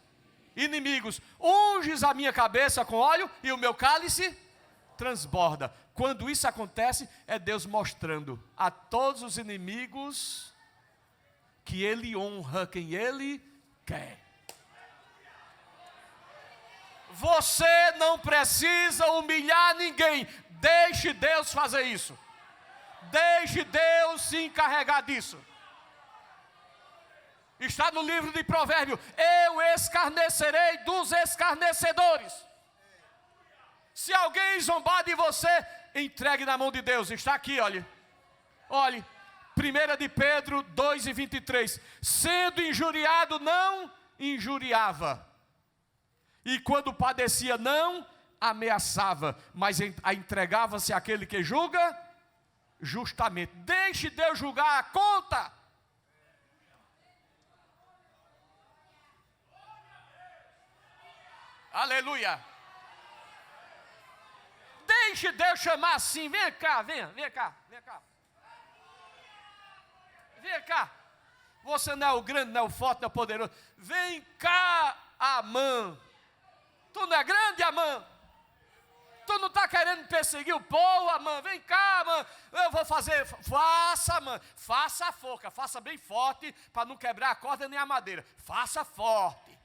inimigos. Unges a minha cabeça com óleo e o meu cálice transborda. Quando isso acontece, é Deus mostrando a todos os inimigos que Ele honra quem Ele quer. Você não precisa humilhar ninguém. Deixe Deus fazer isso. Deixe Deus se encarregar disso. Está no livro de Provérbios: eu escarnecerei dos escarnecedores. Se alguém zombar de você, entregue na mão de Deus. Está aqui, olhe. 1 de Pedro 2 e 23. Sendo injuriado, não injuriava. E quando padecia, não ameaçava, mas entregava-se àquele que julga justamente. Deixe Deus julgar a conta. Aleluia. deixe Deus chamar assim. Vem cá, vem cá. Vem cá. Você não é o grande, não é o forte, não é o poderoso. Vem cá, Amã. Tu não é grande, Amã? Tu não está querendo perseguir o povo, Amã? Vem cá, Amã. Eu vou fazer. Faça, Amã. Faça a forca. Faça bem forte para não quebrar a corda nem a madeira. Faça forte.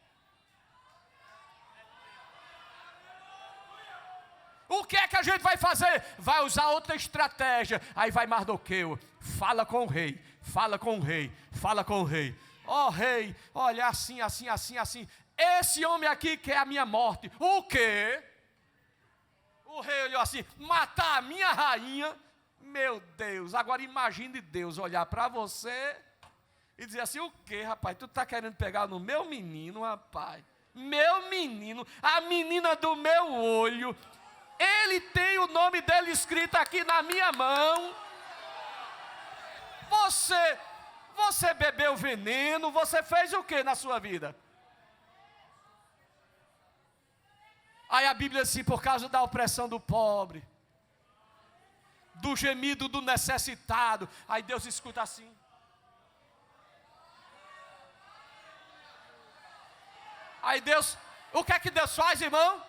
O que é que a gente vai fazer? Vai usar outra estratégia. Aí vai Mardoqueu. Fala com o rei. Fala com o rei. Fala com o rei. Ó rei, olha assim. Esse homem aqui quer a minha morte. O quê? O rei olhou assim, matar a minha rainha? Meu Deus, agora imagine Deus olhar para você e dizer assim, o quê, rapaz? Tu está querendo pegar no meu menino, rapaz? Meu menino, a menina do meu olho, ele tem o nome dele escrito aqui na minha mão. Você bebeu veneno, você fez o que na sua vida? Aí a Bíblia diz assim, por causa da opressão do pobre, do gemido do necessitado. Aí Deus escuta assim. Aí Deus, o que é que Deus faz, irmão?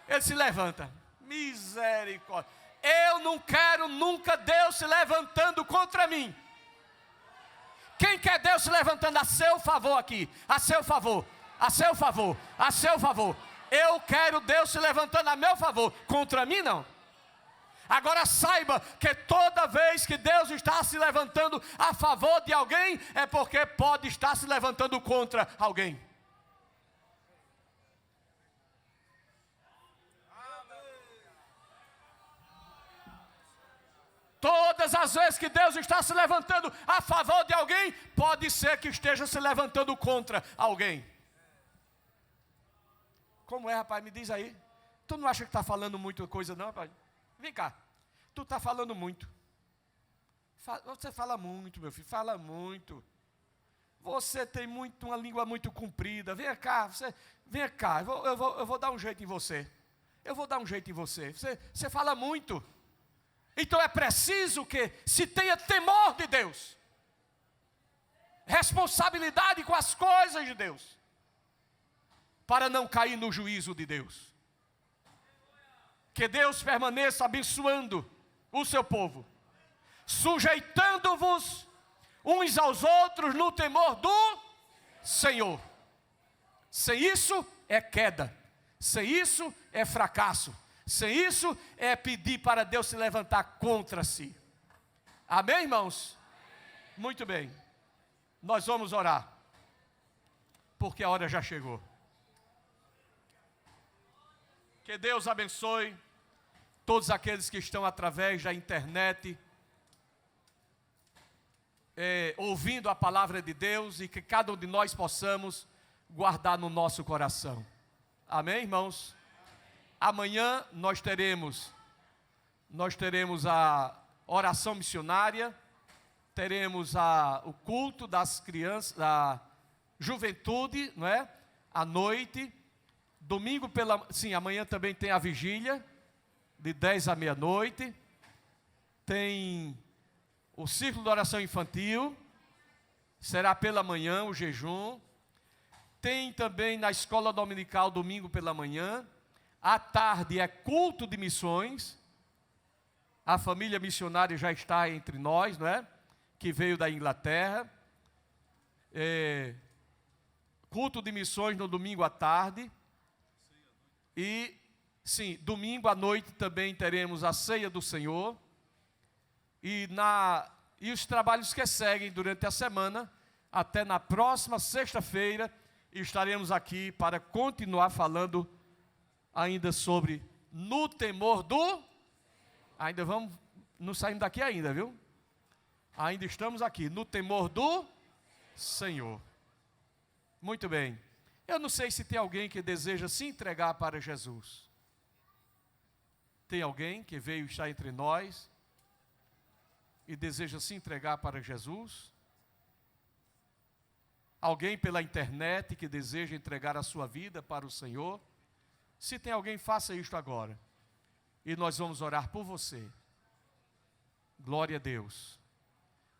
Ele se levanta. Misericórdia. Eu não quero nunca Deus se levantando contra mim. Quem quer Deus se levantando a seu favor aqui? A seu favor, a seu favor, a seu favor. Eu quero Deus se levantando a meu favor, contra mim não. Agora saiba que toda vez que Deus está se levantando a favor de alguém, é porque pode estar se levantando contra alguém. Todas as vezes que Deus está se levantando a favor de alguém, pode ser que esteja se levantando contra alguém. Como é, rapaz? Me diz aí. Tu não acha que está falando muita coisa não, rapaz? Vem cá. Tu está falando muito. Você fala muito, meu filho. Fala muito. Você tem uma língua muito comprida. Vem cá. Vem cá. Eu vou dar um jeito em você. Eu vou dar um jeito em você. Você fala muito. Então é preciso que se tenha temor de Deus. Responsabilidade com as coisas de Deus. Para não cair no juízo de Deus. Que Deus permaneça abençoando o seu povo, sujeitando-vos uns aos outros no temor do Senhor. Sem isso é queda, sem isso é fracasso, sem isso é pedir para Deus se levantar contra si. Amém, irmãos? Muito bem, nós vamos orar, porque a hora já chegou. Que Deus abençoe todos aqueles que estão através da internet, ouvindo a palavra de Deus, e que cada um de nós possamos guardar no nosso coração. Amém, irmãos? Amanhã nós teremos a oração missionária, teremos o culto das crianças, da juventude, não é? À noite. Domingo amanhã também tem a vigília, de 10 à meia-noite. Tem o círculo de oração infantil, será pela manhã o jejum. Tem também na escola dominical, domingo pela manhã. À tarde é culto de missões. A família missionária já está entre nós, não é? Que veio da Inglaterra. Culto de missões no domingo à tarde. E, sim, domingo à noite também teremos a ceia do Senhor. E os trabalhos que seguem durante a semana, até na próxima sexta-feira, estaremos aqui para continuar falando ainda sobre no temor do... Ainda vamos, não saímos daqui ainda, viu? Ainda estamos aqui, no temor do Senhor. Muito bem. Eu não sei se tem alguém que deseja se entregar para Jesus. Tem alguém que veio estar entre nós e deseja se entregar para Jesus? Alguém pela internet que deseja entregar a sua vida para o Senhor? Se tem alguém, faça isto agora. e nós vamos orar por você. Glória a Deus.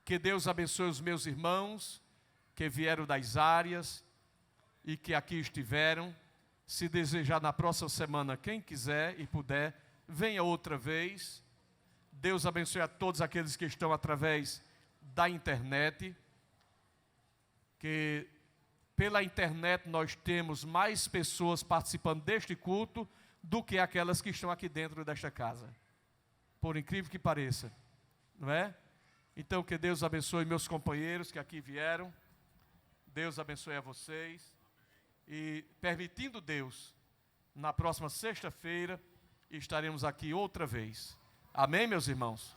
Que Deus abençoe os meus irmãos que vieram das áreas e que aqui estiveram. Se desejar na próxima semana, quem quiser e puder, venha outra vez. Deus abençoe a todos aqueles que estão através da internet. Que pela internet nós temos mais pessoas participando deste culto do que aquelas que estão aqui dentro desta casa. Por incrível que pareça, não é? Então que Deus abençoe meus companheiros que aqui vieram. Deus abençoe a vocês. E permitindo Deus, na próxima sexta-feira estaremos aqui outra vez. Amém, meus irmãos?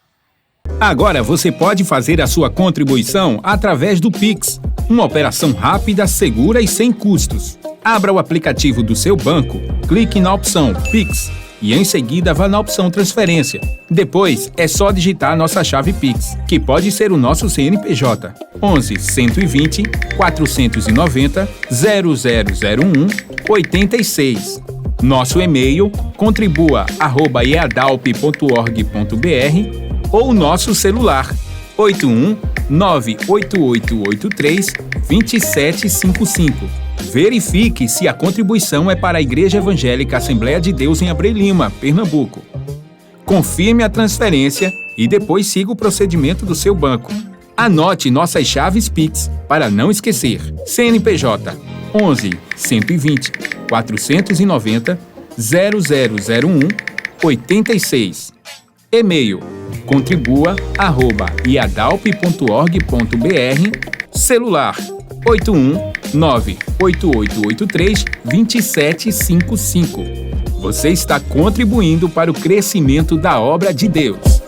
Agora você pode fazer a sua contribuição através do Pix, uma operação rápida, segura e sem custos. Abra o aplicativo do seu banco, clique na opção Pix e em seguida vá na opção Transferência. Depois é só digitar nossa chave Pix, que pode ser o nosso CNPJ, 11 120 490 0001 86. Nosso e-mail contribua@eadalp.org.br ou nosso celular 81 98883 2755. Verifique se a contribuição é para a Igreja Evangélica Assembleia de Deus em Abreu Lima, Pernambuco. Confirme a transferência e depois siga o procedimento do seu banco. Anote nossas chaves Pix para não esquecer. CNPJ 11 120 490 0001 86. E-mail contribua@iadalp.org.br. Celular 81 98883 2755. Você está contribuindo para o crescimento da obra de Deus.